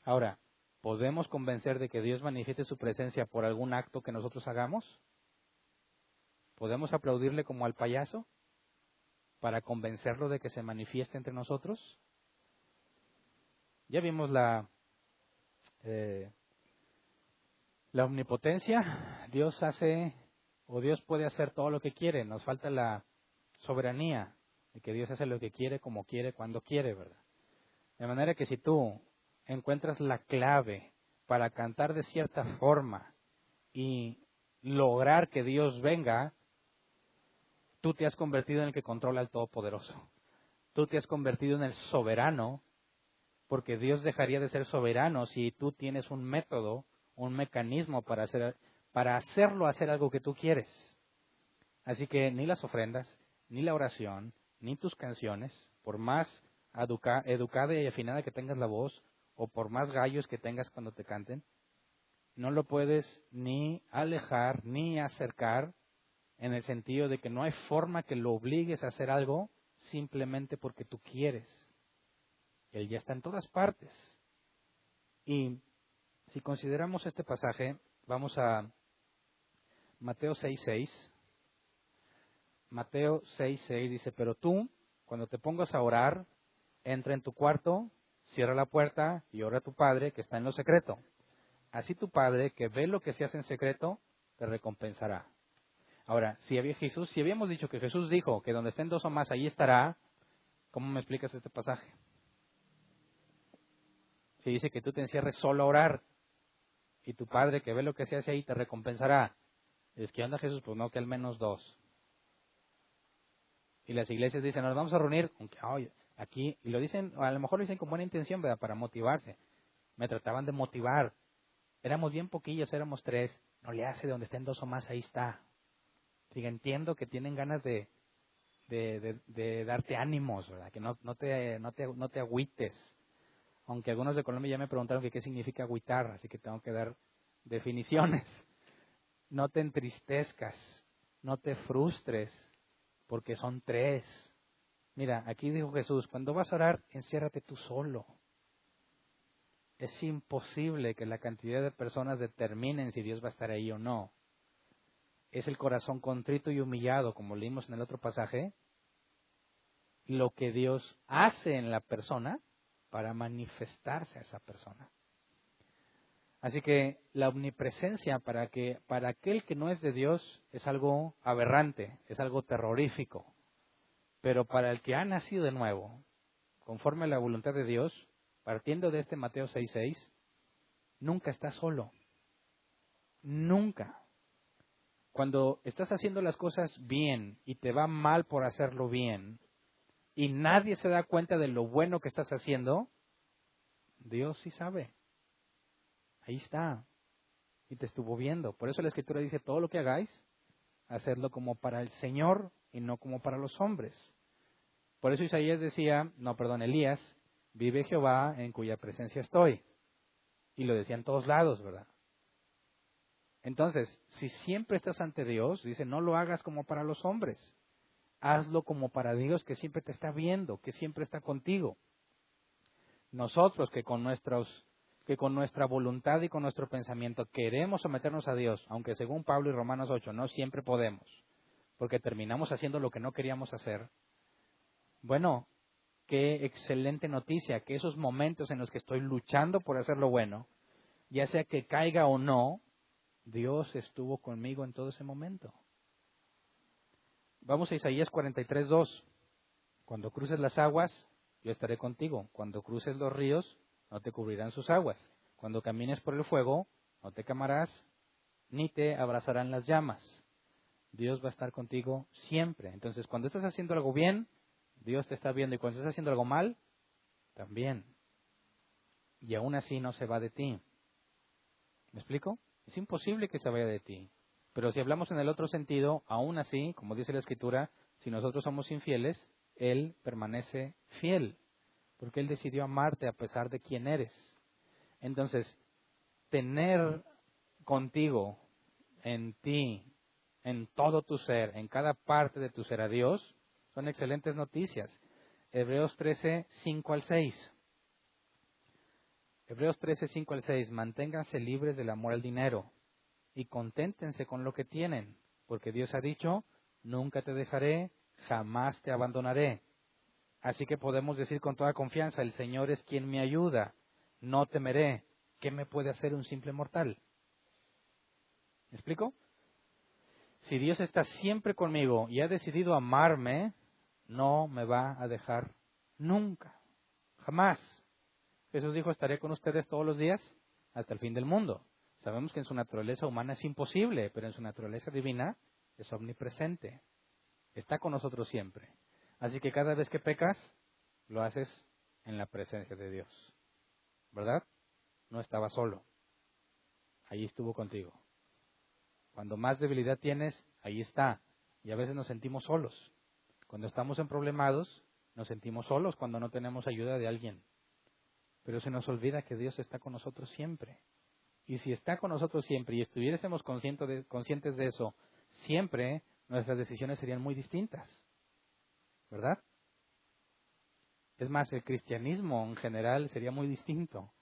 Ahora, ¿podemos convencer de que Dios manifieste su presencia por algún acto que nosotros hagamos? ¿Podemos aplaudirle como al payaso para convencerlo de que se manifieste entre nosotros? Ya vimos la omnipotencia. Dios hace, o Dios puede hacer todo lo que quiere. Nos falta la soberanía de que Dios hace lo que quiere, como quiere, cuando quiere, ¿verdad? De manera que si tú encuentras la clave para cantar de cierta forma y lograr que Dios venga, tú te has convertido en el que controla al Todopoderoso. Tú te has convertido en el soberano, porque Dios dejaría de ser soberano si tú tienes un método, un mecanismo para hacerlo hacer algo que tú quieres. Así que ni las ofrendas, ni la oración, ni tus canciones, por más educada y afinada que tengas la voz, o por más gallos que tengas cuando te canten, no lo puedes ni alejar ni acercar, en el sentido de que no hay forma que lo obligues a hacer algo simplemente porque tú quieres. Él ya está en todas partes. Y si consideramos este pasaje, vamos a Mateo 6:6. Mateo 6:6 dice, pero tú, cuando te pongas a orar, entra en tu cuarto, cierra la puerta y ora a tu Padre que está en lo secreto. Así tu Padre, que ve lo que se hace en secreto, te recompensará. Ahora, si habíamos dicho que Jesús dijo que donde estén dos o más, ahí estará, ¿cómo me explicas este pasaje? Si dice que tú te encierres solo a orar y tu Padre, que ve lo que se hace ahí, te recompensará. Es que anda Jesús, pues no, que al menos dos. Y las iglesias dicen, nos vamos a reunir, aunque aquí, y lo dicen, a lo mejor lo dicen con buena intención, ¿verdad? Para motivarse. Me trataban de motivar. Éramos bien poquillos, éramos 3. No le hace, de donde estén 2 o más, ahí está. Sí, entiendo que tienen ganas de darte ánimos, ¿verdad? Que no te agüites. Aunque algunos de Colombia ya me preguntaron que qué significa agüitar, así que tengo que dar definiciones. No te entristezcas, no te frustres, porque son 3. Mira, aquí dijo Jesús, cuando vas a orar, enciérrate tú solo. Es imposible que la cantidad de personas determinen si Dios va a estar ahí o no. Es el corazón contrito y humillado, como leímos en el otro pasaje, lo que Dios hace en la persona para manifestarse a esa persona. Así que la omnipresencia para aquel que no es de Dios es algo aberrante, es algo terrorífico. Pero para el que ha nacido de nuevo, conforme a la voluntad de Dios, partiendo de este Mateo 6:6, nunca estás solo. Nunca. Cuando estás haciendo las cosas bien y te va mal por hacerlo bien, y nadie se da cuenta de lo bueno que estás haciendo, Dios sí sabe. Ahí está. Y te estuvo viendo. Por eso la Escritura dice, todo lo que hagáis, hacedlo como para el Señor y no como para los hombres. Por eso Elías, vive Jehová en cuya presencia estoy. Y lo decía en todos lados, ¿verdad? Entonces, si siempre estás ante Dios, dice, no lo hagas como para los hombres. Hazlo como para Dios, que siempre te está viendo, que siempre está contigo. Nosotros que con nuestra voluntad y con nuestro pensamiento queremos someternos a Dios, aunque según Pablo y Romanos 8 no siempre podemos, porque terminamos haciendo lo que no queríamos hacer. Bueno, qué excelente noticia, que esos momentos en los que estoy luchando por hacer lo bueno, ya sea que caiga o no, Dios estuvo conmigo en todo ese momento. Vamos a Isaías 43:2. Cuando cruces las aguas, yo estaré contigo. Cuando cruces los ríos, no te cubrirán sus aguas. Cuando camines por el fuego, no te quemarás, ni te abrazarán las llamas. Dios va a estar contigo siempre. Entonces, cuando estás haciendo algo bien, Dios te está viendo. Y cuando estás haciendo algo mal, también. Y aún así no se va de ti. ¿Me explico? Es imposible que se vaya de ti. Pero si hablamos en el otro sentido, aún así, como dice la Escritura, si nosotros somos infieles, Él permanece fiel, porque Él decidió amarte a pesar de quién eres. Entonces, tener contigo, en ti, en todo tu ser, en cada parte de tu ser a Dios, son excelentes noticias. Hebreos 13:5-6. Hebreos 13:5-6. Manténganse libres del amor al dinero y conténtense con lo que tienen, porque Dios ha dicho, nunca te dejaré, jamás te abandonaré. Así que podemos decir con toda confianza, el Señor es quien me ayuda, no temeré. ¿Qué me puede hacer un simple mortal? ¿Me explico? Si Dios está siempre conmigo y ha decidido amarme, no me va a dejar nunca, jamás. Jesús dijo, estaré con ustedes todos los días hasta el fin del mundo. Sabemos que en su naturaleza humana es imposible, pero en su naturaleza divina es omnipresente. Está con nosotros siempre. Así que cada vez que pecas, lo haces en la presencia de Dios. ¿Verdad? No estaba solo. Allí estuvo contigo. Cuando más debilidad tienes, ahí está. Y a veces nos sentimos solos. Cuando estamos en problemados, nos sentimos solos cuando no tenemos ayuda de alguien. Pero se nos olvida que Dios está con nosotros siempre. Y si está con nosotros siempre y estuviésemos conscientes de eso siempre, nuestras decisiones serían muy distintas. ¿Verdad? Es más, el cristianismo en general sería muy distinto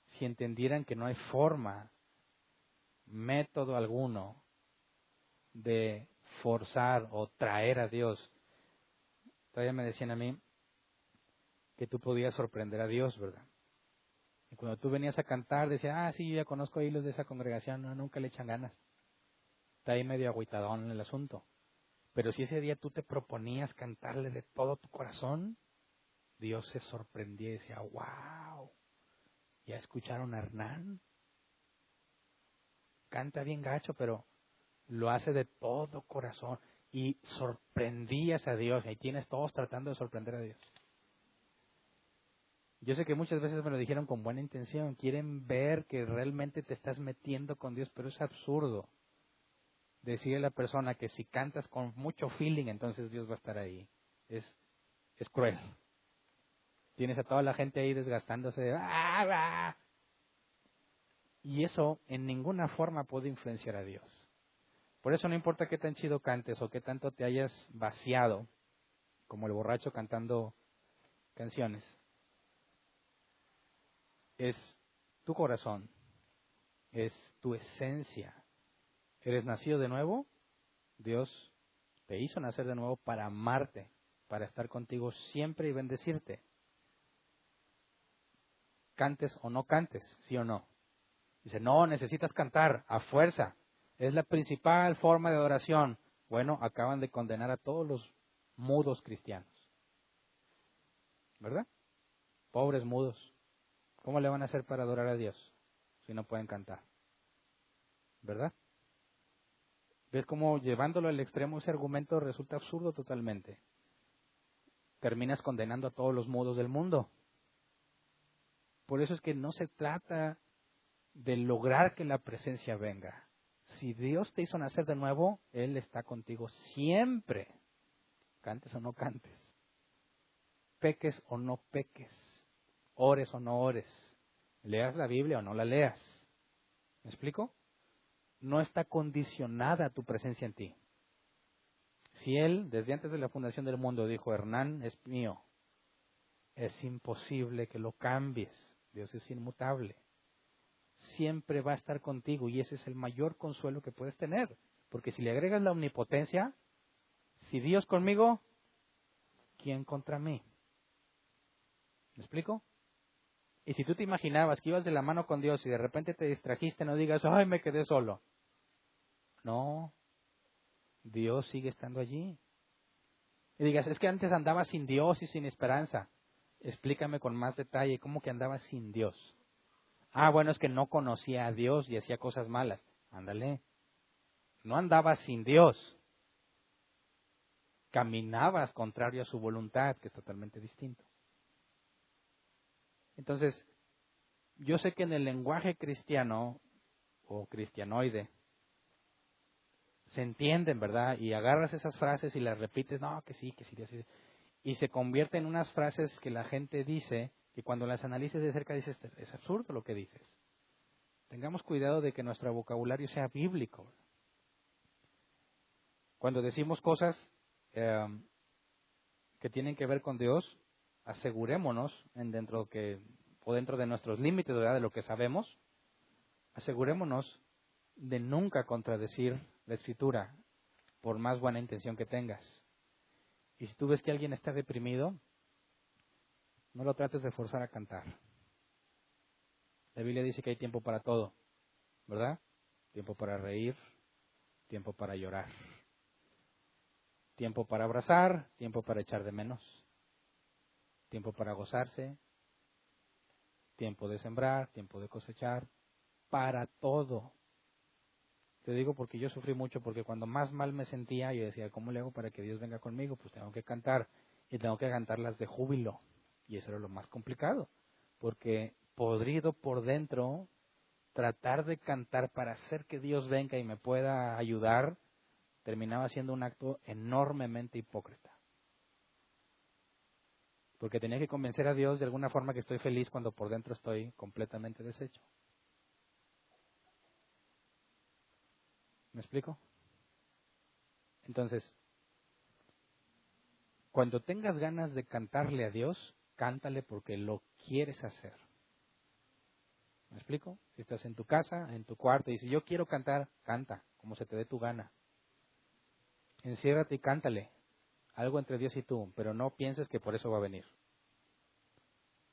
si entendieran que no hay forma, método alguno de forzar o traer a Dios. Todavía me decían a mí que tú podías sorprender a Dios, ¿verdad? Y cuando tú venías a cantar, decía, sí, yo ya conozco ahí los de esa congregación, no, nunca le echan ganas. Está ahí medio agüitadón el asunto. Pero si ese día tú te proponías cantarle de todo tu corazón, Dios se sorprendía y decía, wow, ¿ya escucharon a Hernán? Canta bien gacho, pero lo hace de todo corazón. Y sorprendías a Dios. Ahí tienes todos tratando de sorprender a Dios. Yo sé que muchas veces me lo dijeron con buena intención. Quieren ver que realmente te estás metiendo con Dios, pero es absurdo decirle a la persona que si cantas con mucho feeling, entonces Dios va a estar ahí. Es cruel. Tienes a toda la gente ahí desgastándose. ¡Ah! Y eso en ninguna forma puede influenciar a Dios. Por eso no importa qué tan chido cantes o qué tanto te hayas vaciado, como el borracho cantando canciones, es tu corazón, es tu esencia. ¿Eres nacido de nuevo? Dios te hizo nacer de nuevo para amarte, para estar contigo siempre y bendecirte. Cantes o no cantes, ¿sí o no? Dice, no, necesitas cantar a fuerza. Es la principal forma de adoración. Bueno, acaban de condenar a todos los mudos cristianos. ¿Verdad? Pobres mudos. ¿Cómo le van a hacer para adorar a Dios si no pueden cantar? ¿Verdad? ¿Ves cómo llevándolo al extremo ese argumento resulta absurdo totalmente? Terminas condenando a todos los mudos del mundo. Por eso es que no se trata de lograr que la presencia venga. Si Dios te hizo nacer de nuevo, Él está contigo siempre. Cantes o no cantes. Peques o no peques. Ores o no ores. Leas la Biblia o no la leas. ¿Me explico? No está condicionada tu presencia en ti. Si Él, desde antes de la fundación del mundo, dijo, Hernán es mío, es imposible que lo cambies. Dios es inmutable. Siempre va a estar contigo y ese es el mayor consuelo que puedes tener. Porque si le agregas la omnipotencia, si Dios conmigo, ¿quién contra mí? ¿Me explico? Y si tú te imaginabas que ibas de la mano con Dios y de repente te distrajiste, no digas, ¡ay, me quedé solo! No, Dios sigue estando allí. Y digas, es que antes andaba sin Dios y sin esperanza. Explícame con más detalle, ¿cómo que andaba sin Dios? Bueno, es que no conocía a Dios y hacía cosas malas. Ándale, no andabas sin Dios. Caminabas contrario a su voluntad, que es totalmente distinto. Entonces, yo sé que en el lenguaje cristiano o cristianoide se entienden, ¿verdad? Y agarras esas frases y las repites, no, que sí, que sí. Y se convierte en unas frases que la gente dice, que cuando las analices de cerca dices, es absurdo lo que dices. Tengamos cuidado de que nuestro vocabulario sea bíblico. Cuando decimos cosas que tienen que ver con Dios, asegurémonos dentro de nuestros límites, ¿verdad?, de lo que sabemos, asegurémonos de nunca contradecir la Escritura, por más buena intención que tengas. Y si tú ves que alguien está deprimido, no lo trates de forzar a cantar. La Biblia dice que hay tiempo para todo, ¿verdad? Tiempo para reír, tiempo para llorar, tiempo para abrazar, tiempo para echar de menos, tiempo para gozarse, tiempo de sembrar, tiempo de cosechar, para todo. Te digo porque yo sufrí mucho, porque cuando más mal me sentía, yo decía, ¿cómo le hago para que Dios venga conmigo? Pues tengo que cantar, y tengo que cantarlas de júbilo. Y eso era lo más complicado, porque podrido por dentro, tratar de cantar para hacer que Dios venga y me pueda ayudar, terminaba siendo un acto enormemente hipócrita. Porque tenía que convencer a Dios de alguna forma que estoy feliz cuando por dentro estoy completamente deshecho. ¿Me explico? Entonces, cuando tengas ganas de cantarle a Dios, cántale porque lo quieres hacer. ¿Me explico? Si estás en tu casa, en tu cuarto, y dices, yo quiero cantar, canta, como se te dé tu gana. Enciérrate y cántale. Algo entre Dios y tú, pero no pienses que por eso va a venir.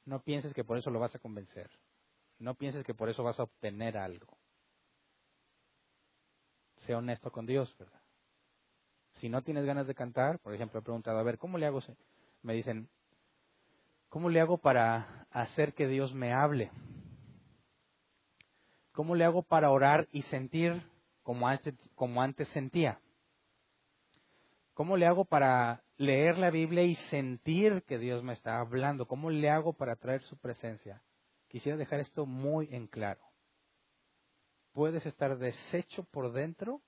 No pienses que por eso lo vas a convencer. No pienses que por eso vas a obtener algo. Sé honesto con Dios, ¿verdad? Si no tienes ganas de cantar, por ejemplo, he preguntado, a ver, ¿cómo le hago? Me dicen, ¿cómo le hago para hacer que Dios me hable? ¿Cómo le hago para orar y sentir como antes sentía? ¿Cómo le hago para leer la Biblia y sentir que Dios me está hablando? ¿Cómo le hago para traer su presencia? Quisiera dejar esto muy en claro. Puedes estar deshecho por dentro,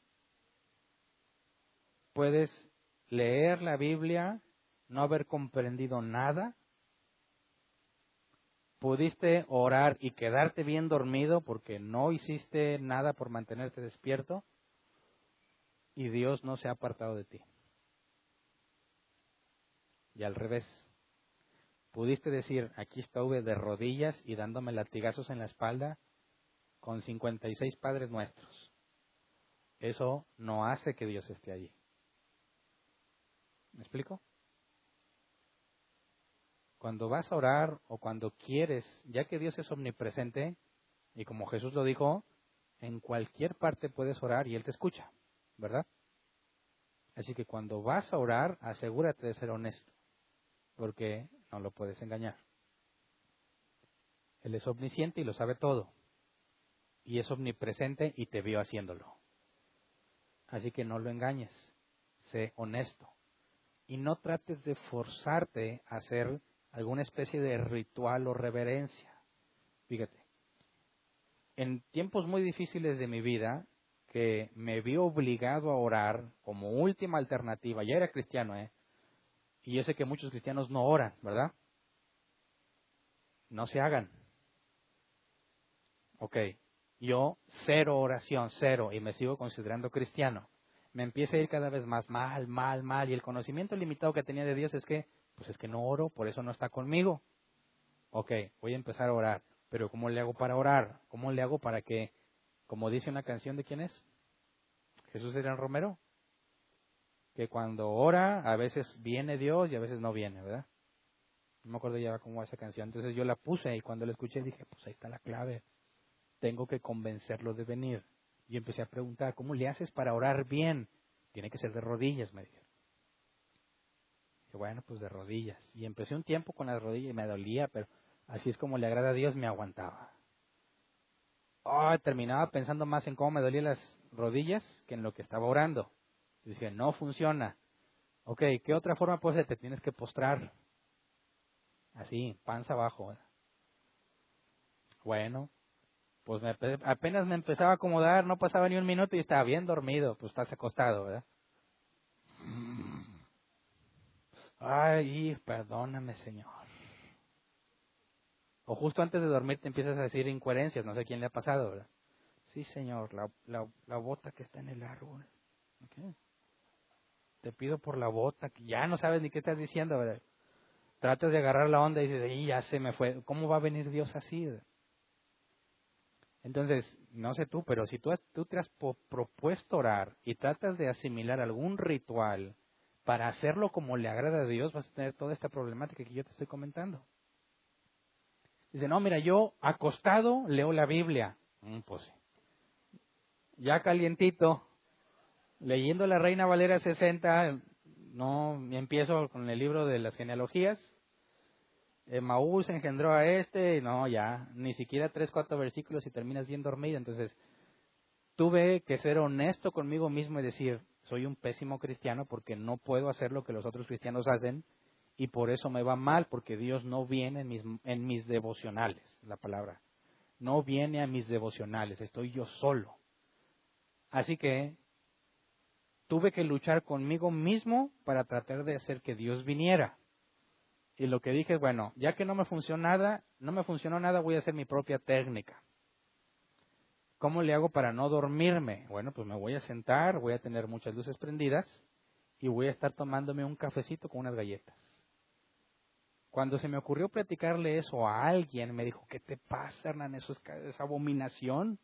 puedes leer la Biblia, no haber comprendido nada, pudiste orar y quedarte bien dormido porque no hiciste nada por mantenerte despierto y Dios no se ha apartado de ti. Y al revés, pudiste decir, aquí estuve de rodillas y dándome latigazos en la espalda con 56 Padres Nuestros. Eso no hace que Dios esté allí. ¿Me explico? Cuando vas a orar o cuando quieres, ya que Dios es omnipresente, y como Jesús lo dijo, en cualquier parte puedes orar y Él te escucha, ¿verdad? Así que cuando vas a orar, asegúrate de ser honesto, porque no lo puedes engañar. Él es omnisciente y lo sabe todo, y es omnipresente y te vio haciéndolo. Así que no lo engañes, sé honesto. Y no trates de forzarte a hacer alguna especie de ritual o reverencia. Fíjate, en tiempos muy difíciles de mi vida, que me vi obligado a orar como última alternativa, ya era cristiano, y yo sé que muchos cristianos no oran, ¿verdad? No se hagan. Ok, yo cero oración, cero, y me sigo considerando cristiano. Me empieza a ir cada vez más mal, y el conocimiento limitado que tenía de Dios es que, pues es que no oro, por eso no está conmigo. Ok, voy a empezar a orar, pero ¿cómo le hago para orar? ¿Cómo le hago para que, como dice una canción de quién es? Jesús era el Romero, que cuando ora a veces viene Dios y a veces no viene, ¿verdad? No me acuerdo ya cómo va esa canción. Entonces yo la puse y cuando la escuché dije, pues ahí está la clave. Tengo que convencerlo de venir. Y empecé a preguntar, ¿cómo le haces para orar bien? Tiene que ser de rodillas, me dijeron. Dije, bueno, pues de rodillas. Y empecé un tiempo con las rodillas y me dolía, pero así es como le agrada a Dios, me aguantaba. Terminaba pensando más en cómo me dolían las rodillas que en lo que estaba orando. Y dije, no funciona. Ok, ¿qué otra forma puede ser? Te tienes que postrar. Así, panza abajo. Bueno, pues apenas me empezaba a acomodar, no pasaba ni un minuto y estaba bien dormido. Pues estás acostado, ¿verdad? Ay, perdóname, Señor. O justo antes de dormir te empiezas a decir incoherencias, no sé quién le ha pasado, ¿verdad? Sí, Señor, la bota que está en el árbol. Okay. Te pido por la bota, que ya no sabes ni qué estás diciendo, ¿verdad? Tratas de agarrar la onda y dices, ya se me fue. ¿Cómo va a venir Dios así? ¿Verdad? Entonces, no sé tú, pero si tú te has propuesto orar y tratas de asimilar algún ritual para hacerlo como le agrada a Dios, vas a tener toda esta problemática que yo te estoy comentando. Dice, no, mira, yo acostado leo la Biblia. Pues ya calientito, leyendo la Reina Valera 60, no empiezo con el libro de las genealogías. Maús engendró a no, ya, ni siquiera 3, 4 versículos y terminas bien dormido. Entonces, tuve que ser honesto conmigo mismo y decir, soy un pésimo cristiano porque no puedo hacer lo que los otros cristianos hacen y por eso me va mal, porque Dios no viene en mis devocionales, la palabra. No viene a mis devocionales, estoy yo solo. Así que tuve que luchar conmigo mismo para tratar de hacer que Dios viniera. Y lo que dije, bueno, ya que no me funcionó nada, voy a hacer mi propia técnica. ¿Cómo le hago para no dormirme? Bueno, pues me voy a sentar, voy a tener muchas luces prendidas y voy a estar tomándome un cafecito con unas galletas. Cuando se me ocurrió platicarle eso a alguien, me dijo, ¿qué te pasa, Hernán? Eso es abominación.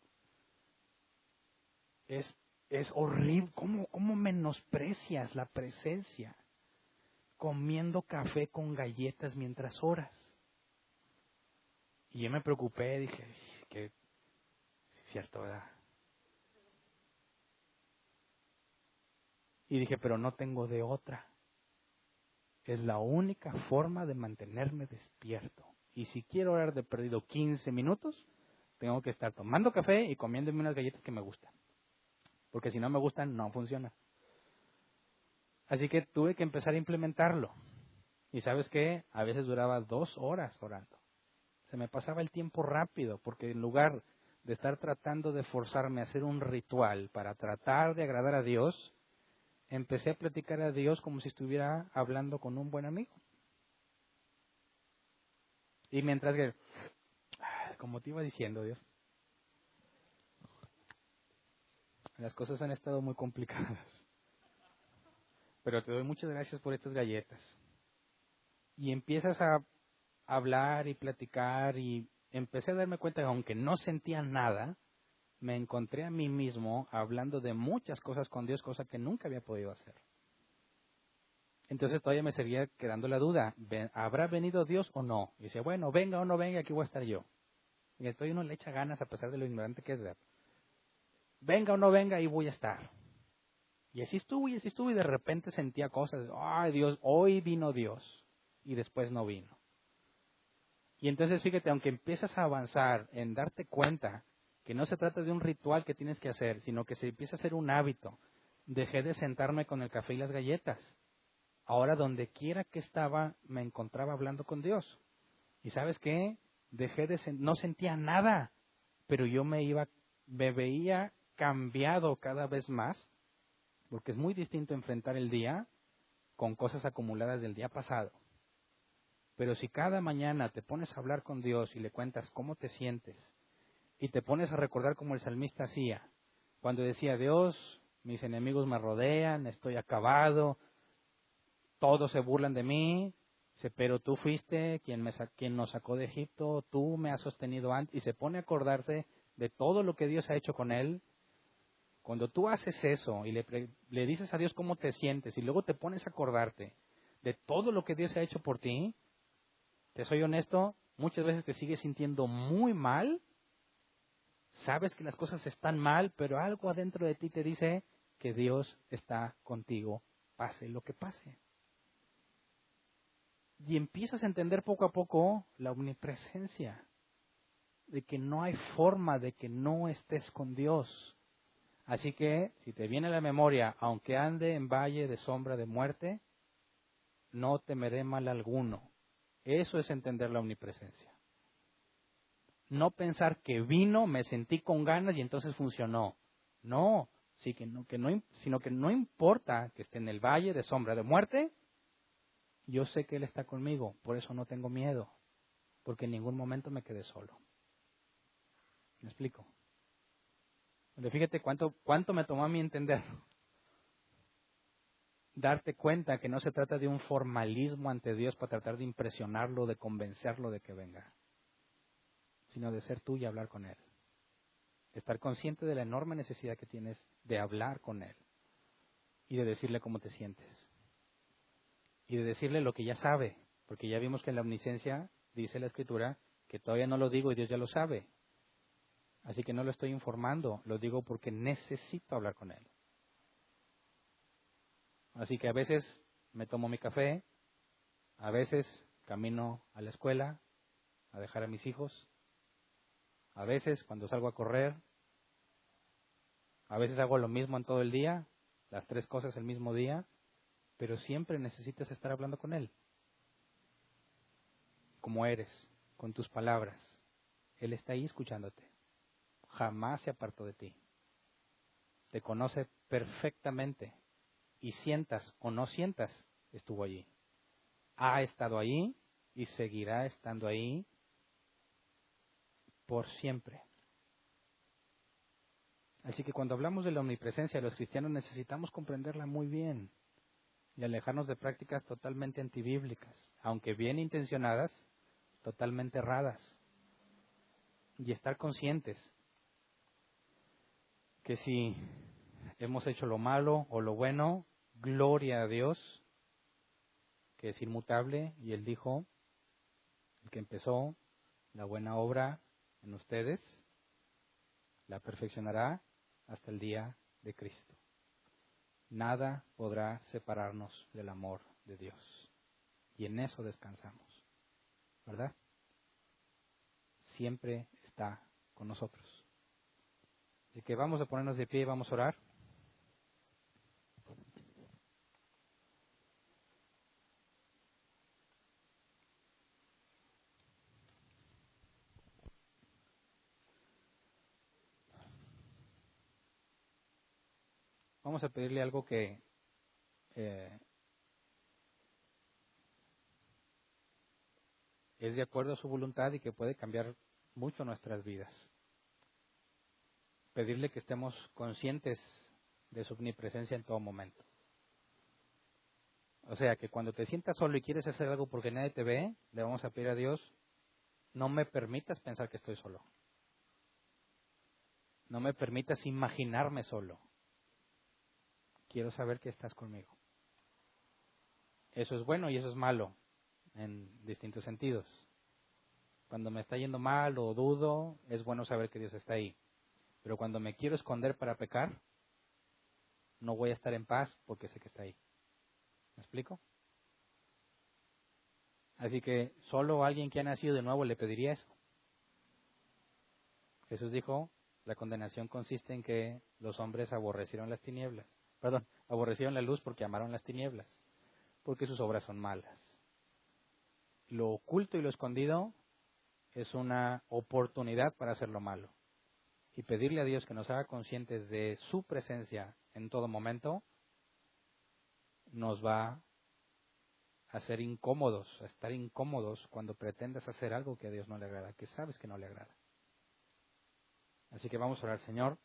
Es horrible. ¿Cómo menosprecias la presencia? Comiendo café con galletas mientras oras. Y yo me preocupé, dije, que es cierto, ¿verdad? Y dije, pero no tengo de otra. Es la única forma de mantenerme despierto. Y si quiero orar de perdido 15 minutos, tengo que estar tomando café y comiéndome unas galletas que me gustan. Porque si no me gustan, no funciona. Así que tuve que empezar a implementarlo. Y ¿sabes qué? A veces duraba 2 horas orando. Se me pasaba el tiempo rápido, porque en lugar de estar tratando de forzarme a hacer un ritual para tratar de agradar a Dios, empecé a platicar a Dios como si estuviera hablando con un buen amigo. Y mientras que, como te iba diciendo, Dios, las cosas han estado muy complicadas. Pero te doy muchas gracias por estas galletas. Y empiezas a hablar y platicar y empecé a darme cuenta que aunque no sentía nada, me encontré a mí mismo hablando de muchas cosas con Dios, cosa que nunca había podido hacer. Entonces todavía me seguía quedando la duda, ¿habrá venido Dios o no? Y decía, bueno, venga o no venga, aquí voy a estar yo. Y entonces uno le echa ganas a pesar de lo ignorante que es. Venga o no venga, ahí voy a estar. Y así estuve, y de repente sentía cosas, ay Dios, hoy vino Dios, y después no vino. Y entonces fíjate, aunque empiezas a avanzar en darte cuenta que no se trata de un ritual que tienes que hacer, sino que se empieza a hacer un hábito, dejé de sentarme con el café y las galletas. Ahora donde quiera que estaba, me encontraba hablando con Dios. ¿Y sabes qué? No sentía nada, pero yo me veía cambiado cada vez más, porque es muy distinto enfrentar el día con cosas acumuladas del día pasado. Pero si cada mañana te pones a hablar con Dios y le cuentas cómo te sientes, y te pones a recordar como el salmista hacía, cuando decía, Dios, mis enemigos me rodean, estoy acabado, todos se burlan de mí, pero tú fuiste quien nos sacó de Egipto, tú me has sostenido antes, y se pone a acordarse de todo lo que Dios ha hecho con él. Cuando tú haces eso y le dices a Dios cómo te sientes y luego te pones a acordarte de todo lo que Dios ha hecho por ti, te soy honesto, muchas veces te sigues sintiendo muy mal, sabes que las cosas están mal, pero algo adentro de ti te dice que Dios está contigo, pase lo que pase. Y empiezas a entender poco a poco la omnipresencia, de que no hay forma de que no estés con Dios. Así que, si te viene a la memoria, aunque ande en valle de sombra de muerte, no temeré mal alguno. Eso es entender la omnipresencia. No pensar que vino, me sentí con ganas y entonces funcionó. No, sino que no importa que esté en el valle de sombra de muerte, yo sé que Él está conmigo, por eso no tengo miedo, porque en ningún momento me quedé solo. ¿Me explico? Pero fíjate cuánto me tomó a mí entender. Darte cuenta que no se trata de un formalismo ante Dios para tratar de impresionarlo, de convencerlo de que venga, sino de ser tú y hablar con Él. Estar consciente de la enorme necesidad que tienes de hablar con Él y de decirle cómo te sientes. Y de decirle lo que ya sabe, porque ya vimos que en la omnisciencia dice la Escritura que todavía no lo digo y Dios ya lo sabe. Así que no lo estoy informando, lo digo porque necesito hablar con Él. Así que a veces me tomo mi café, a veces camino a la escuela a dejar a mis hijos, a veces cuando salgo a correr, a veces hago lo mismo en todo el día, las 3 cosas el mismo día, pero siempre necesitas estar hablando con Él, como eres, con tus palabras. Él está ahí escuchándote, jamás se apartó de ti, te conoce perfectamente y sientas o no sientas, estuvo allí. Ha estado ahí y seguirá estando ahí por siempre. Así que cuando hablamos de la omnipresencia, los cristianos necesitamos comprenderla muy bien y alejarnos de prácticas totalmente antibíblicas, aunque bien intencionadas, totalmente erradas. Y estar conscientes que si hemos hecho lo malo o lo bueno, gloria a Dios, que es inmutable, y Él dijo, el que empezó la buena obra en ustedes, la perfeccionará hasta el día de Cristo. Nada podrá separarnos del amor de Dios. Y en eso descansamos, ¿verdad? Siempre está con nosotros. Así que vamos a ponernos de pie y vamos a orar. Vamos a pedirle algo que es de acuerdo a su voluntad y que puede cambiar mucho nuestras vidas. Pedirle que estemos conscientes de su omnipresencia en todo momento. O sea, que cuando te sientas solo y quieres hacer algo porque nadie te ve, le vamos a pedir a Dios, no me permitas pensar que estoy solo. No me permitas imaginarme solo. Quiero saber que estás conmigo. Eso es bueno y eso es malo en distintos sentidos. Cuando me está yendo mal o dudo, es bueno saber que Dios está ahí. Pero cuando me quiero esconder para pecar, no voy a estar en paz porque sé que está ahí. ¿Me explico? Así que solo alguien que ha nacido de nuevo le pediría eso. Jesús dijo, la condenación consiste en que los hombres aborrecieron las tinieblas. Perdón, aborrecieron la luz porque amaron las tinieblas, porque sus obras son malas. Lo oculto y lo escondido es una oportunidad para hacer lo malo. Y pedirle a Dios que nos haga conscientes de su presencia en todo momento nos va a hacer incómodos, a estar incómodos cuando pretendas hacer algo que a Dios no le agrada, que sabes que no le agrada. Así que vamos a orar, Señor.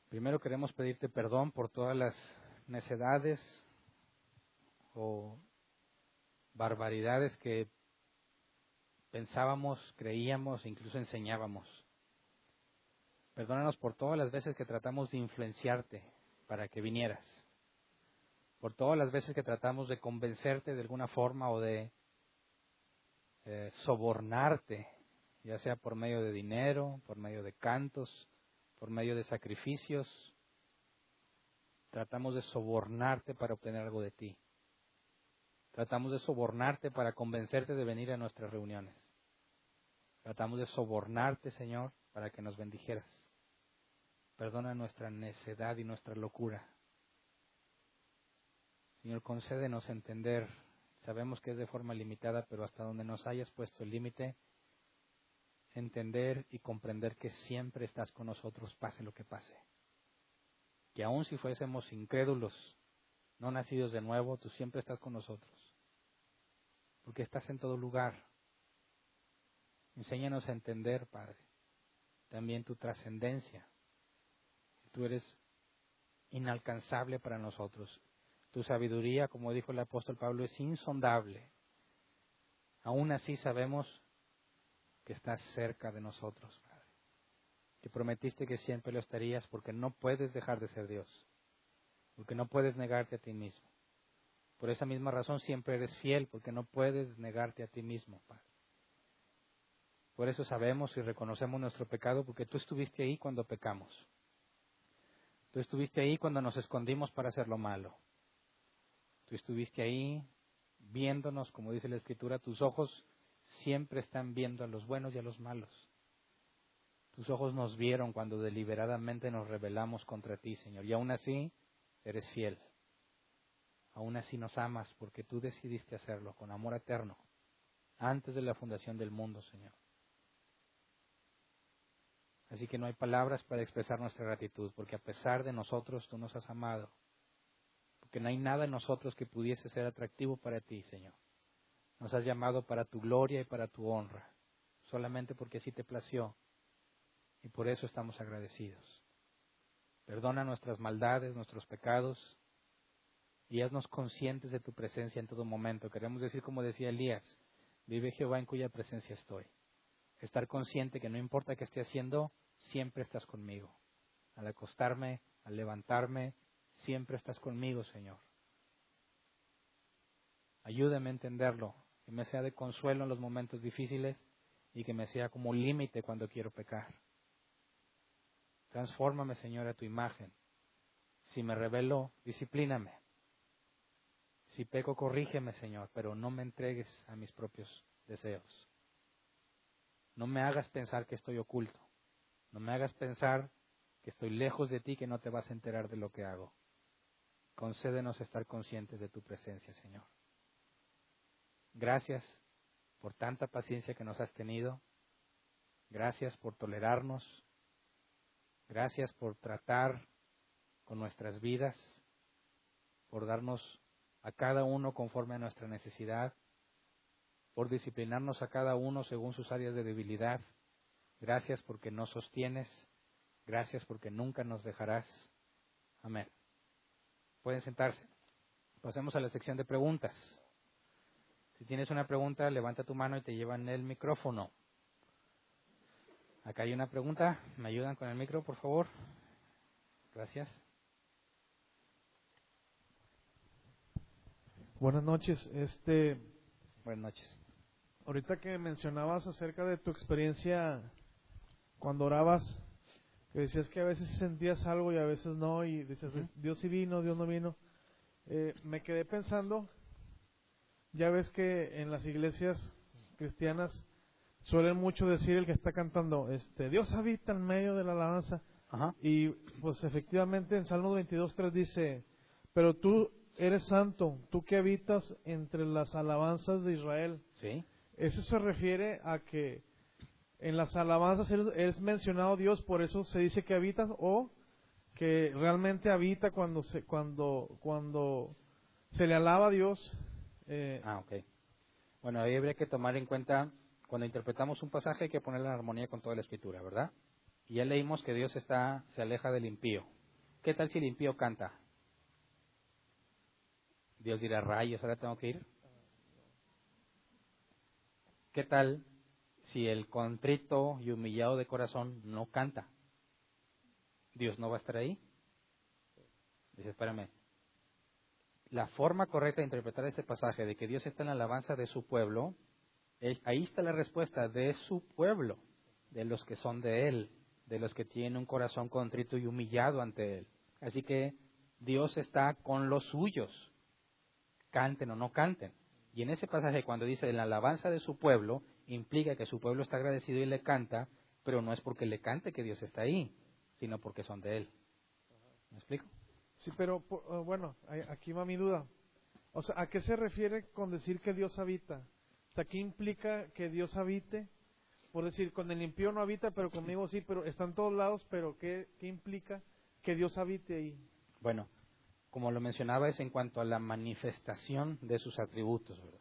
Primero queremos pedirte perdón por todas las necedades o barbaridades que pensábamos, creíamos, incluso enseñábamos. Perdónanos por todas las veces que tratamos de influenciarte para que vinieras. Por todas las veces que tratamos de convencerte de alguna forma o de sobornarte, ya sea por medio de dinero, por medio de cantos, por medio de sacrificios. Tratamos de sobornarte para obtener algo de ti. Tratamos de sobornarte para convencerte de venir a nuestras reuniones. Tratamos de sobornarte, Señor, para que nos bendijeras. Perdona nuestra necedad y nuestra locura. Señor, concédenos entender. Sabemos que es de forma limitada, pero hasta donde nos hayas puesto el límite, entender y comprender que siempre estás con nosotros, pase lo que pase. Que aun si fuésemos incrédulos, no nacidos de nuevo, tú siempre estás con nosotros. Porque estás en todo lugar. Enséñanos a entender, Padre, también tu trascendencia. Tú eres inalcanzable para nosotros. Tu sabiduría, como dijo el apóstol Pablo, es insondable. Aún así sabemos que estás cerca de nosotros, Padre. Que prometiste que siempre lo estarías porque no puedes dejar de ser Dios. Porque no puedes negarte a ti mismo. Por esa misma razón siempre eres fiel porque no puedes negarte a ti mismo, Padre. Por eso sabemos y reconocemos nuestro pecado porque tú estuviste ahí cuando pecamos. Tú estuviste ahí cuando nos escondimos para hacer lo malo. Tú estuviste ahí viéndonos, como dice la Escritura, tus ojos siempre están viendo a los buenos y a los malos. Tus ojos nos vieron cuando deliberadamente nos rebelamos contra ti, Señor. Y aún así, eres fiel. Aún así nos amas porque tú decidiste hacerlo con amor eterno, antes de la fundación del mundo, Señor. Así que no hay palabras para expresar nuestra gratitud, porque a pesar de nosotros tú nos has amado. Porque no hay nada en nosotros que pudiese ser atractivo para ti, Señor. Nos has llamado para tu gloria y para tu honra, solamente porque así te plació. Y por eso estamos agradecidos. Perdona nuestras maldades, nuestros pecados, y haznos conscientes de tu presencia en todo momento. Queremos decir, como decía Elías, vive Jehová en cuya presencia estoy. Estar consciente que no importa qué esté haciendo, siempre estás conmigo. Al acostarme, al levantarme, siempre estás conmigo, Señor. Ayúdame a entenderlo, que me sea de consuelo en los momentos difíciles y que me sea como un límite cuando quiero pecar. Transfórmame, Señor, a tu imagen. Si me rebelo, disciplíname. Si peco, corrígeme, Señor, pero no me entregues a mis propios deseos. No me hagas pensar que estoy oculto. No me hagas pensar que estoy lejos de ti, que no te vas a enterar de lo que hago. Concédenos estar conscientes de tu presencia, Señor. Gracias por tanta paciencia que nos has tenido. Gracias por tolerarnos. Gracias por tratar con nuestras vidas, por darnos a cada uno conforme a nuestra necesidad, por disciplinarnos a cada uno según sus áreas de debilidad. Gracias porque nos sostienes. Gracias porque nunca nos dejarás. Amén. Pueden sentarse. Pasemos a la sección de preguntas. Si tienes una pregunta, levanta tu mano y te llevan el micrófono. Acá hay una pregunta. ¿Me ayudan con el micro, por favor? Gracias. Buenas noches. Buenas noches. Ahorita que mencionabas acerca de tu experiencia cuando orabas, que decías que a veces sentías algo y a veces no, y decías, Dios sí vino, Dios no vino. Me quedé pensando, ya ves que en las iglesias cristianas suelen mucho decir el que está cantando, Dios habita en medio de la alabanza. Ajá. Y pues efectivamente en Salmo 22:3 dice, pero tú eres santo, tú que habitas entre las alabanzas de Israel. Sí. Eso se refiere a que en las alabanzas es mencionado Dios, por eso se dice que habita, o que realmente habita cuando se le alaba a Dios. Ok. Bueno, ahí habría que tomar en cuenta, cuando interpretamos un pasaje hay que ponerlo en armonía con toda la Escritura, ¿verdad? Y ya leímos que Dios se aleja del impío. ¿Qué tal si el impío canta? Dios dirá, rayos, ahora tengo que ir. ¿Qué tal si el contrito y humillado de corazón no canta? ¿Dios no va a estar ahí? Dice, espérame. La forma correcta de interpretar ese pasaje de que Dios está en la alabanza de su pueblo, ahí está la respuesta, de su pueblo, de los que son de Él, de los que tienen un corazón contrito y humillado ante Él. Así que Dios está con los suyos, canten o no canten. Y en ese pasaje cuando dice en la alabanza de su pueblo, implica que su pueblo está agradecido y le canta, pero no es porque le cante que Dios está ahí, sino porque son de Él. ¿Me explico? Sí, pero bueno, aquí va mi duda. O sea, ¿a qué se refiere con decir que Dios habita? O sea, ¿qué implica que Dios habite? Por decir, con el impío no habita, pero conmigo sí, pero está en todos lados, pero ¿qué implica que Dios habite ahí? Bueno, como lo mencionaba, es en cuanto a la manifestación de sus atributos, ¿verdad?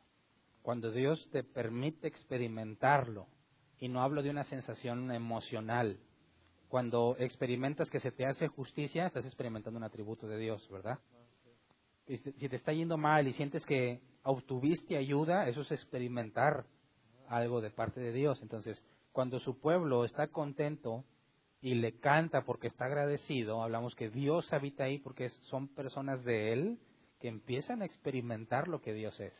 Cuando Dios te permite experimentarlo, y no hablo de una sensación emocional, cuando experimentas que se te hace justicia, estás experimentando un atributo de Dios, ¿verdad? Y si te está yendo mal y sientes que obtuviste ayuda, eso es experimentar algo de parte de Dios. Entonces, cuando su pueblo está contento y le canta porque está agradecido, hablamos que Dios habita ahí porque son personas de Él que empiezan a experimentar lo que Dios es.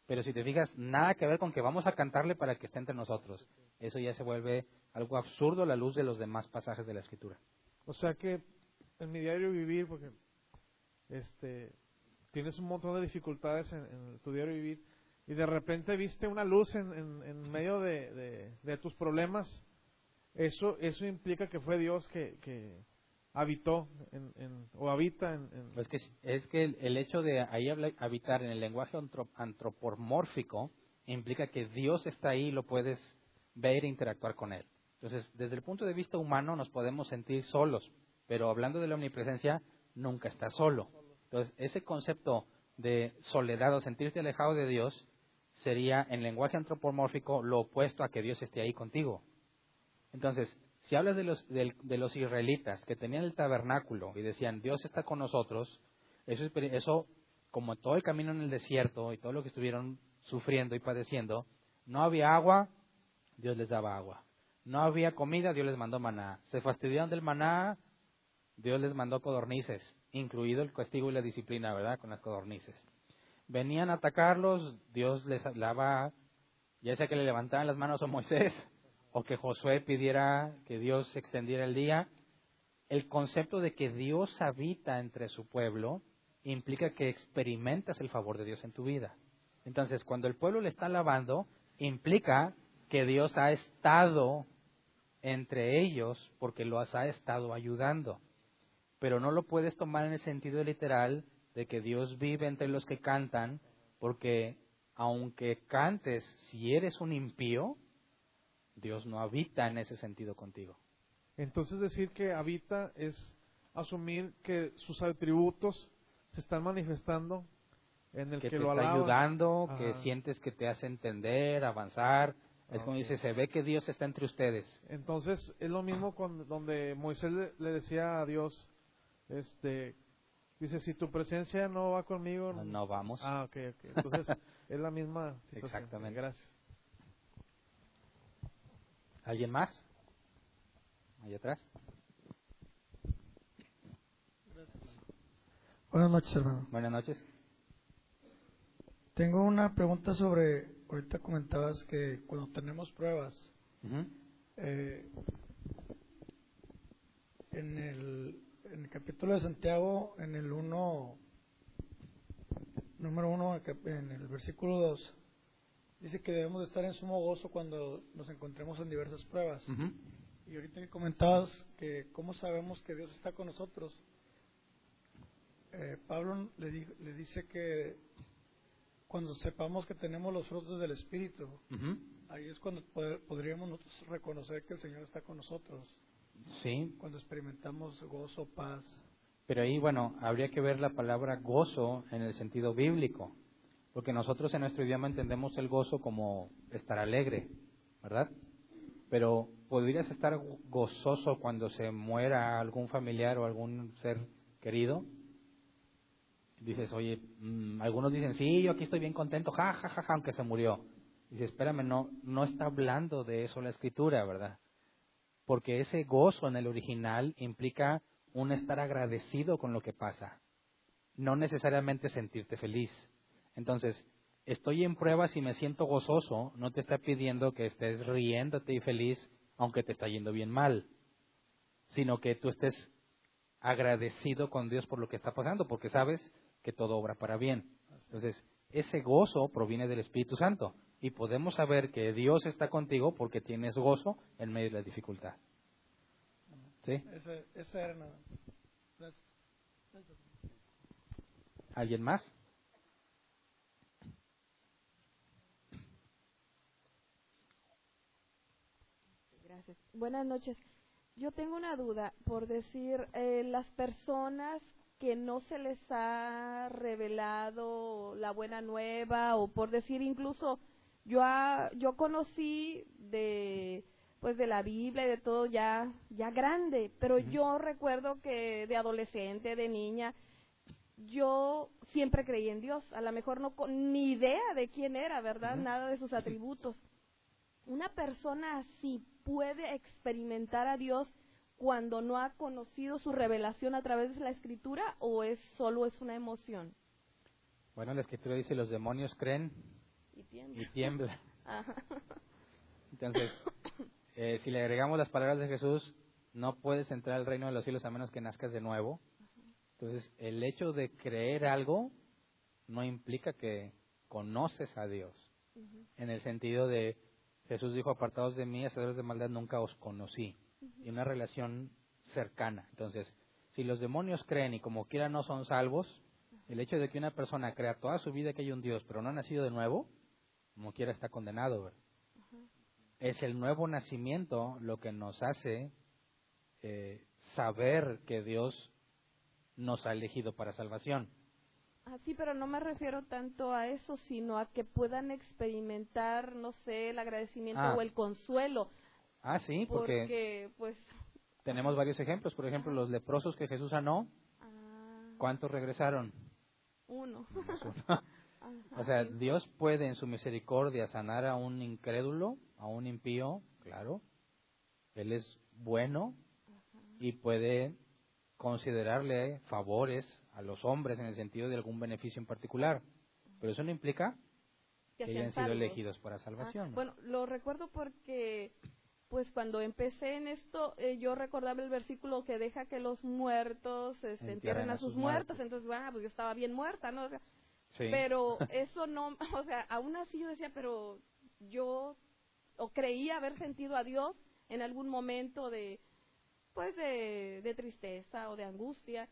Pero si te fijas, nada que ver con que vamos a cantarle para que esté entre nosotros. Eso ya se vuelve algo absurdo a la luz de los demás pasajes de la Escritura. O sea que en mi diario vivir, porque tienes un montón de dificultades en tu diario vivir, y de repente viste una luz en medio de tus problemas, eso implica que fue Dios que habitó o habita en. Es que el hecho de ahí habitar en el lenguaje antropomórfico implica que Dios está ahí y lo puedes ver e interactuar con Él. Entonces, desde el punto de vista humano nos podemos sentir solos, pero hablando de la omnipresencia, nunca estás solo. Entonces, ese concepto de soledad o sentirte alejado de Dios sería, en lenguaje antropomórfico, lo opuesto a que Dios esté ahí contigo. Entonces, si hablas de los israelitas que tenían el tabernáculo y decían, Dios está con nosotros, eso, como todo el camino en el desierto y todo lo que estuvieron sufriendo y padeciendo, no había agua, Dios les daba agua. No había comida, Dios les mandó maná. Se fastidiaron del maná, Dios les mandó codornices, incluido el castigo y la disciplina, ¿verdad? Con las codornices. Venían a atacarlos, Dios les hablaba, ya sea que le levantaran las manos a Moisés, o que Josué pidiera que Dios extendiera el día. El concepto de que Dios habita entre su pueblo implica que experimentas el favor de Dios en tu vida. Entonces, cuando el pueblo le está alabando, implica que Dios ha estado entre ellos porque los ha estado ayudando. Pero no lo puedes tomar en el sentido literal de que Dios vive entre los que cantan, porque aunque cantes, si eres un impío, Dios no habita en ese sentido contigo. Entonces decir que habita es asumir que sus atributos se están manifestando en el que te lo está alaba. ayudando, Ajá. que sientes que te hace entender, avanzar. Es como dice, se ve que Dios está entre ustedes. Entonces es lo mismo donde Moisés le decía a Dios, dice, si tu presencia no va conmigo, No vamos. Ok. Entonces es la misma situación. Exactamente. Gracias. ¿Alguien más? Allá atrás. Buenas noches, hermano. Buenas noches. Tengo una pregunta sobre, ahorita comentabas que cuando tenemos pruebas, en el capítulo de Santiago, en el número 1, en el versículo 2, dice que debemos de estar en sumo gozo cuando nos encontremos en diversas pruebas. Y ahorita que comentabas que cómo sabemos que Dios está con nosotros, Pablo le dice que cuando sepamos que tenemos los frutos del Espíritu, ahí es cuando podríamos nosotros reconocer que el Señor está con nosotros. Sí. Cuando experimentamos gozo, paz. Pero ahí, bueno, habría que ver la palabra gozo en el sentido bíblico, porque nosotros en nuestro idioma entendemos el gozo como estar alegre, ¿verdad? Pero ¿podrías estar gozoso cuando se muera algún familiar o algún ser querido? Dices, oye, algunos dicen, sí, yo aquí estoy bien contento, ja, aunque se murió. Dices, espérame, no está hablando de eso la Escritura, ¿verdad? Porque ese gozo en el original implica un estar agradecido con lo que pasa, no necesariamente sentirte feliz. Entonces, estoy en pruebas y me siento gozoso, no te está pidiendo que estés riéndote y feliz aunque te está yendo bien mal, sino que tú estés agradecido con Dios por lo que está pasando, porque sabes que todo obra para bien. Entonces, ese gozo proviene del Espíritu Santo y podemos saber que Dios está contigo porque tienes gozo en medio de la dificultad. ¿Sí? Esa era nada. ¿Alguien más? Gracias. Buenas noches. Yo tengo una duda, por decir, las personas que no se les ha revelado la buena nueva, o por decir incluso, yo conocí de la Biblia y de todo ya grande, pero yo recuerdo que de adolescente, de niña, yo siempre creí en Dios, a lo mejor no con ni idea de quién era, ¿verdad? Nada de sus atributos. ¿Una persona así puede experimentar a Dios cuando no ha conocido su revelación a través de la Escritura, o solo es una emoción? Bueno, la Escritura dice, los demonios creen y tiemblan. Entonces, si le agregamos las palabras de Jesús, no puedes entrar al reino de los cielos a menos que nazcas de nuevo. Entonces, el hecho de creer algo no implica que conoces a Dios. En el sentido de, Jesús dijo, apartados de mí, hacedores de maldad, nunca os conocí. Y una relación cercana. Entonces, si los demonios creen y como quiera no son salvos, el hecho de que una persona crea toda su vida que hay un Dios, pero no ha nacido de nuevo, como quiera está condenado, ¿verdad? es el nuevo nacimiento lo que nos hace saber que Dios nos ha elegido para salvación. Sí, pero no me refiero tanto a eso, sino a que puedan experimentar, no sé, el agradecimiento o el consuelo. Sí, porque pues tenemos varios ejemplos. Por ejemplo, los leprosos que Jesús sanó, ¿cuántos regresaron? Uno. O sea, Dios puede en su misericordia sanar a un incrédulo, a un impío, claro. Él es bueno y puede considerarle favores a los hombres en el sentido de algún beneficio en particular. Pero eso no implica que hayan sido elegidos para salvación. Bueno, lo recuerdo porque pues cuando empecé en esto, yo recordaba el versículo que deja que los muertos entierren a sus muertos. Entonces, pues yo estaba bien muerta, ¿no? O sea, sí. Pero eso no, o sea, aún así yo decía, pero yo creía haber sentido a Dios en algún momento de tristeza o de angustia.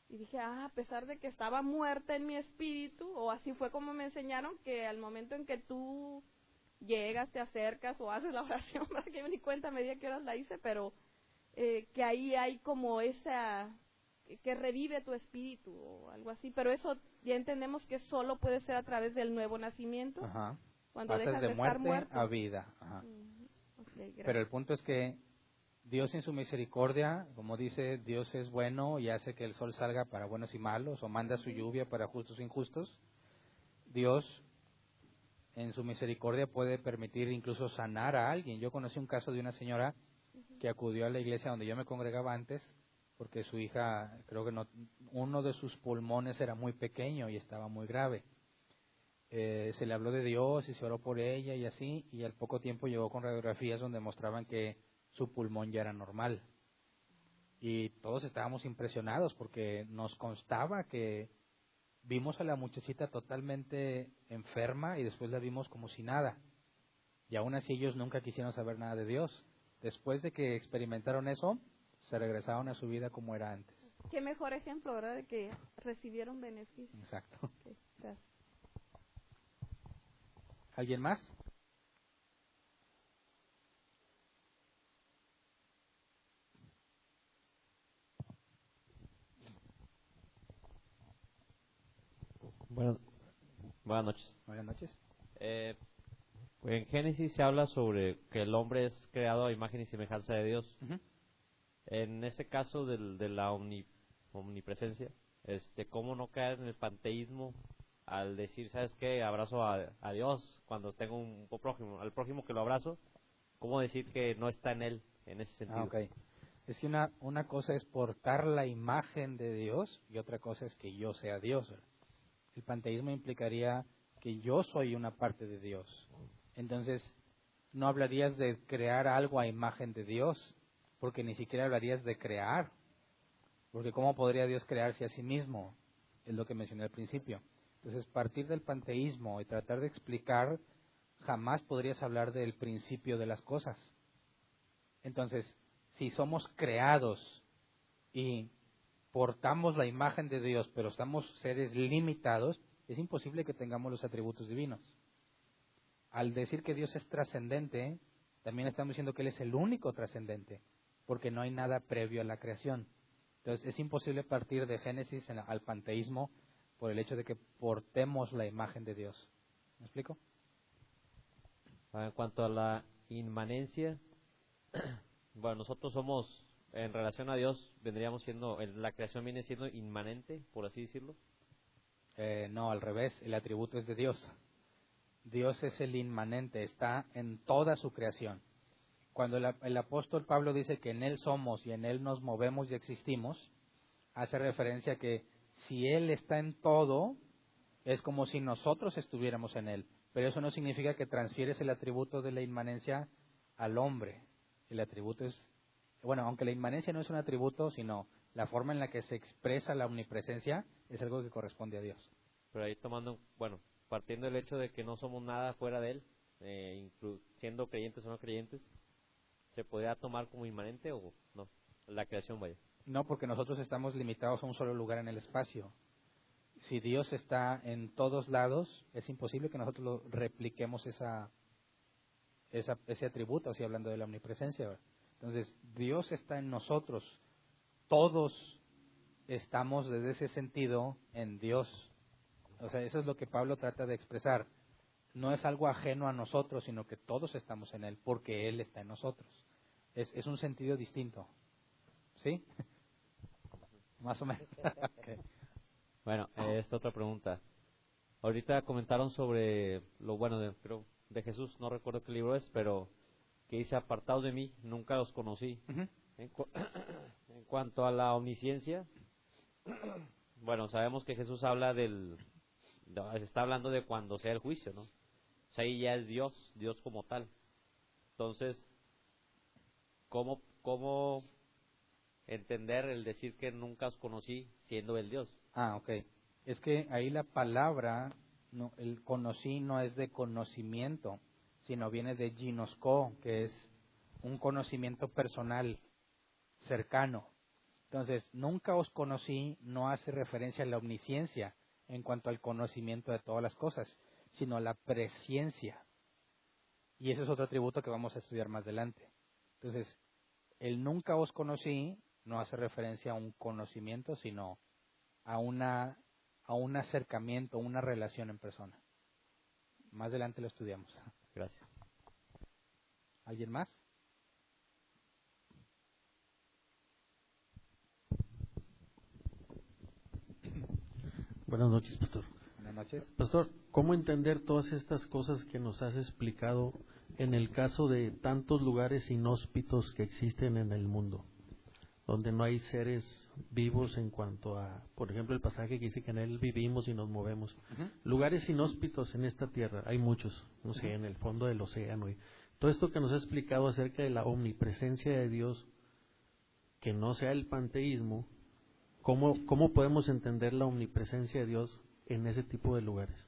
Y dije, a pesar de que estaba muerta en mi espíritu, o así fue como me enseñaron, que al momento en que tú llegas, te acercas o haces la oración, para que me di cuenta a medida que horas la hice, pero que ahí hay como esa, que revive tu espíritu o algo así, pero eso ya entendemos que solo puede ser a través del nuevo nacimiento, cuando pasas dejas de de muerte estar muerto a vida. Okay, pero el punto es que Dios en su misericordia, como dice, Dios es bueno y hace que el sol salga para buenos y malos, o manda su lluvia para justos e injustos. Dios en su misericordia puede permitir incluso sanar a alguien. Yo conocí un caso de una señora que acudió a la iglesia donde yo me congregaba antes, porque su hija, creo que uno de sus pulmones era muy pequeño y estaba muy grave. Se le habló de Dios y se oró por ella y así, y al poco tiempo llegó con radiografías donde mostraban que su pulmón ya era normal. Y todos estábamos impresionados porque nos constaba que vimos a la muchachita totalmente enferma y después la vimos como si nada. Y aún así ellos nunca quisieron saber nada de Dios. Después de que experimentaron eso, se regresaron a su vida como era antes. Qué mejor ejemplo, ¿verdad? De que recibieron beneficios. Exacto. Okay, gracias. ¿Alguien más? Buenas noches. Buenas noches. En Génesis se habla sobre que el hombre es creado a imagen y semejanza de Dios. En ese caso de la omnipresencia, ¿cómo no caer en el panteísmo al decir, ¿sabes qué? Abrazo a Dios cuando tengo un prójimo, al prójimo que lo abrazo? ¿Cómo decir que no está en él en ese sentido? Okay. Es que una cosa es portar la imagen de Dios y otra cosa es que yo sea Dios. El panteísmo implicaría que yo soy una parte de Dios. Entonces, no hablarías de crear algo a imagen de Dios, porque ni siquiera hablarías de crear. Porque ¿cómo podría Dios crearse a sí mismo? Es lo que mencioné al principio. Entonces, partir del panteísmo y tratar de explicar, jamás podrías hablar del principio de las cosas. Entonces, si somos creados y portamos la imagen de Dios, pero somos seres limitados, es imposible que tengamos los atributos divinos. Al decir que Dios es trascendente, también estamos diciendo que Él es el único trascendente, porque no hay nada previo a la creación. Entonces, es imposible partir de Génesis al panteísmo por el hecho de que portemos la imagen de Dios. ¿Me explico? En cuanto a la inmanencia, bueno, nosotros somos, en relación a Dios, vendríamos siendo, la creación viene siendo inmanente, por así decirlo. No, al revés, el atributo es de Dios. Dios es el inmanente, está en toda su creación. Cuando el apóstol Pablo dice que en Él somos y en Él nos movemos y existimos, hace referencia a que si Él está en todo, es como si nosotros estuviéramos en Él. Pero eso no significa que transfieres el atributo de la inmanencia al hombre. El atributo es, bueno, aunque la inmanencia no es un atributo, sino la forma en la que se expresa la omnipresencia, es algo que corresponde a Dios. Pero ahí partiendo del hecho de que no somos nada fuera de Él, siendo creyentes o no creyentes, ¿se podría tomar como inmanente o no? La creación, vaya. No, porque nosotros estamos limitados a un solo lugar en el espacio. Si Dios está en todos lados, es imposible que nosotros repliquemos ese atributo, así hablando de la omnipresencia, ¿verdad? Entonces, Dios está en nosotros. Todos estamos desde ese sentido en Dios. O sea, eso es lo que Pablo trata de expresar. No es algo ajeno a nosotros, sino que todos estamos en Él, porque Él está en nosotros. Es un sentido distinto. ¿Sí? Más o menos. Okay. Bueno, esta otra pregunta. Ahorita comentaron sobre lo bueno de Jesús, no recuerdo qué libro es, pero que dice, apartados de mí, nunca los conocí. Uh-huh. En cuanto a la omnisciencia, bueno, sabemos que Jesús habla está hablando de cuando sea el juicio, ¿no? O sea, ahí ya es Dios como tal. Entonces, ¿cómo entender el decir que nunca os conocí siendo el Dios? Ok. Es que ahí la palabra, no, el conocí no es de conocimiento, sino viene de ginosco, que es un conocimiento personal, cercano. Entonces, nunca os conocí no hace referencia a la omnisciencia en cuanto al conocimiento de todas las cosas, sino a la presciencia. Y ese es otro atributo que vamos a estudiar más adelante. Entonces, el nunca os conocí no hace referencia a un conocimiento, sino a un acercamiento, una relación en persona. Más adelante lo estudiamos. Gracias. ¿Alguien más? Buenas noches, pastor. Buenas noches. Pastor, ¿cómo entender todas estas cosas que nos has explicado en el caso de tantos lugares inhóspitos que existen en el mundo, donde no hay seres vivos en cuanto a, por ejemplo, el pasaje que dice que en él vivimos y nos movemos? Uh-huh. Lugares inhóspitos en esta tierra, hay muchos, no sé, en el fondo del océano. Y todo esto que nos ha explicado acerca de la omnipresencia de Dios, que no sea el panteísmo, ¿cómo podemos entender la omnipresencia de Dios en ese tipo de lugares?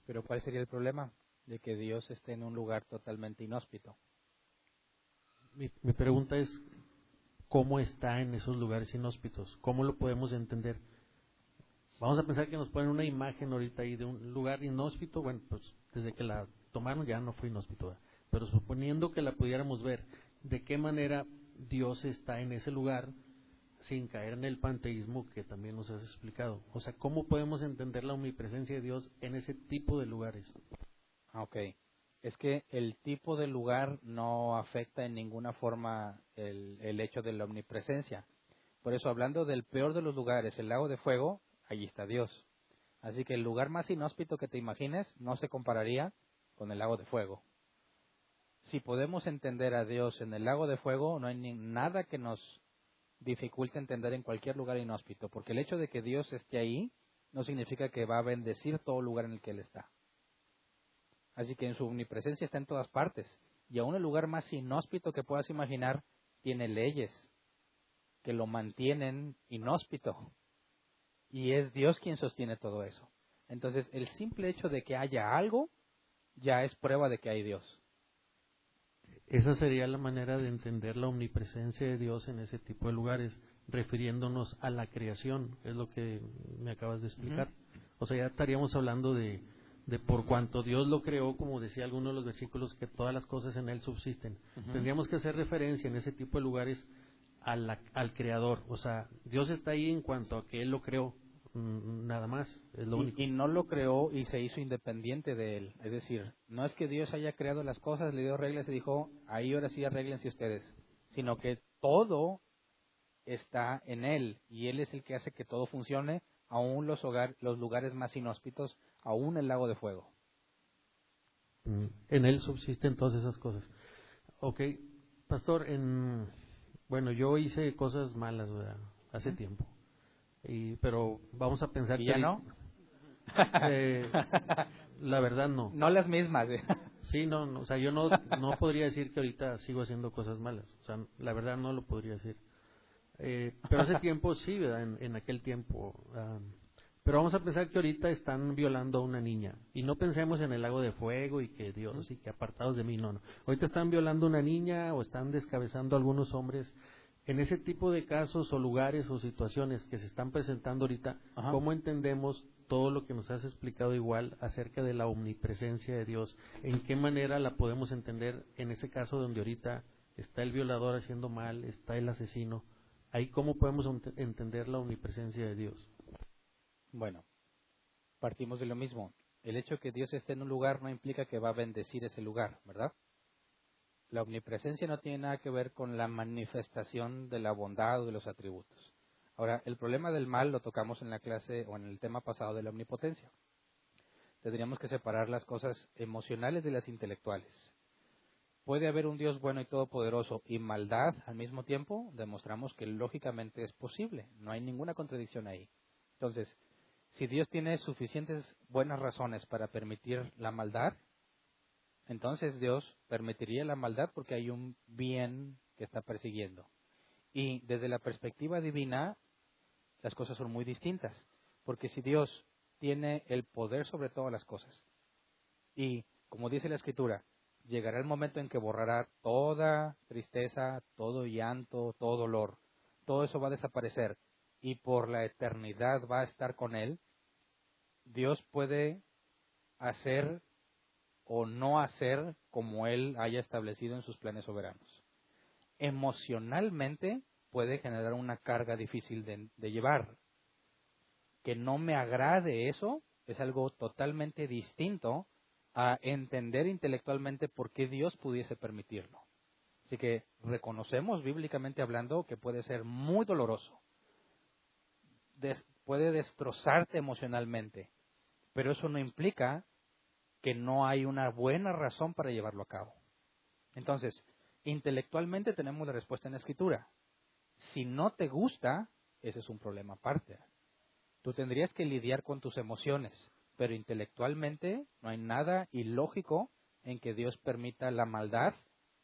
Pero ¿cuál sería el problema de que Dios esté en un lugar totalmente inhóspito? Mi pregunta es, ¿cómo está en esos lugares inhóspitos? ¿Cómo lo podemos entender? Vamos a pensar que nos ponen una imagen ahorita ahí de un lugar inhóspito. Bueno, pues desde que la tomaron ya no fue inhóspito, ¿verdad? Pero suponiendo que la pudiéramos ver, ¿de qué manera Dios está en ese lugar sin caer en el panteísmo que también nos has explicado? O sea, ¿cómo podemos entender la omnipresencia de Dios en ese tipo de lugares? Ok. Es que el tipo de lugar no afecta en ninguna forma el hecho de la omnipresencia. Por eso, hablando del peor de los lugares, el lago de fuego, allí está Dios. Así que el lugar más inhóspito que te imagines no se compararía con el lago de fuego. Si podemos entender a Dios en el lago de fuego, no hay nada que nos dificulte entender en cualquier lugar inhóspito, porque el hecho de que Dios esté ahí no significa que va a bendecir todo lugar en el que Él está. Así que en su omnipresencia está en todas partes, y aún el lugar más inhóspito que puedas imaginar tiene leyes que lo mantienen inhóspito, y es Dios quien sostiene todo eso. Entonces, el simple hecho de que haya algo ya es prueba de que hay Dios. Esa sería la manera de entender la omnipresencia de Dios en ese tipo de lugares, refiriéndonos a la creación, es lo que me acabas de explicar. Uh-huh. O sea, ya estaríamos hablando de por cuanto Dios lo creó, como decía alguno de los versículos, que todas las cosas en Él subsisten. Uh-huh. Tendríamos que hacer referencia en ese tipo de lugares al Creador. O sea, Dios está ahí en cuanto a que Él lo creó, nada más, es lo único. Y no lo creó y se hizo independiente de Él. Es decir, no es que Dios haya creado las cosas, le dio reglas y dijo, ahí ahora sí arréglense ustedes, sino que todo está en Él y Él es el que hace que todo funcione, aún los lugares más inhóspitos, aún el lago de fuego. En Él subsisten todas esas cosas. Ok, pastor, bueno, yo hice cosas malas, ¿verdad? Hace tiempo. Pero vamos a pensar ¿Y que ya no? La verdad no. No las mismas. Sí, no, o sea, yo no podría decir que ahorita sigo haciendo cosas malas. O sea, la verdad no lo podría decir. Pero hace tiempo sí, ¿verdad? En aquel tiempo. Pero vamos a pensar que ahorita están violando a una niña. Y no pensemos en el lago de fuego y que Dios y que apartados de mí, no. Ahorita están violando a una niña o están descabezando a algunos hombres En ese tipo de casos o lugares o situaciones que se están presentando ahorita, Ajá. ¿cómo entendemos todo lo que nos has explicado igual acerca de la omnipresencia de Dios? ¿En qué manera la podemos entender en ese caso donde ahorita está el violador haciendo mal, está el asesino? Ahí, ¿cómo podemos entender la omnipresencia de Dios? Bueno, partimos de lo mismo. El hecho de que Dios esté en un lugar no implica que va a bendecir ese lugar, ¿verdad? La omnipresencia no tiene nada que ver con la manifestación de la bondad o de los atributos. Ahora, el problema del mal lo tocamos en la clase o en el tema pasado de la omnipotencia. Tendríamos que separar las cosas emocionales de las intelectuales. ¿Puede haber un Dios bueno y todopoderoso y maldad al mismo tiempo? Demostramos que lógicamente es posible. No hay ninguna contradicción ahí. Entonces, si Dios tiene suficientes buenas razones para permitir la maldad, entonces Dios permitiría la maldad porque hay un bien que está persiguiendo. Y desde la perspectiva divina, las cosas son muy distintas. Porque si Dios tiene el poder sobre todas las cosas, y como dice la Escritura, llegará el momento en que borrará toda tristeza, todo llanto, todo dolor, todo eso va a desaparecer, y por la eternidad va a estar con Él, Dios puede hacer o no hacer como Él haya establecido en sus planes soberanos. Emocionalmente puede generar una carga difícil de llevar. Que no me agrade eso es algo totalmente distinto a entender intelectualmente por qué Dios pudiese permitirlo. Así que reconocemos bíblicamente hablando que puede ser muy doloroso. Puede destrozarte emocionalmente, pero eso no implica que no hay una buena razón para llevarlo a cabo. Entonces, intelectualmente tenemos la respuesta en la Escritura. Si no te gusta, ese es un problema aparte. Tú tendrías que lidiar con tus emociones, pero intelectualmente no hay nada ilógico en que Dios permita la maldad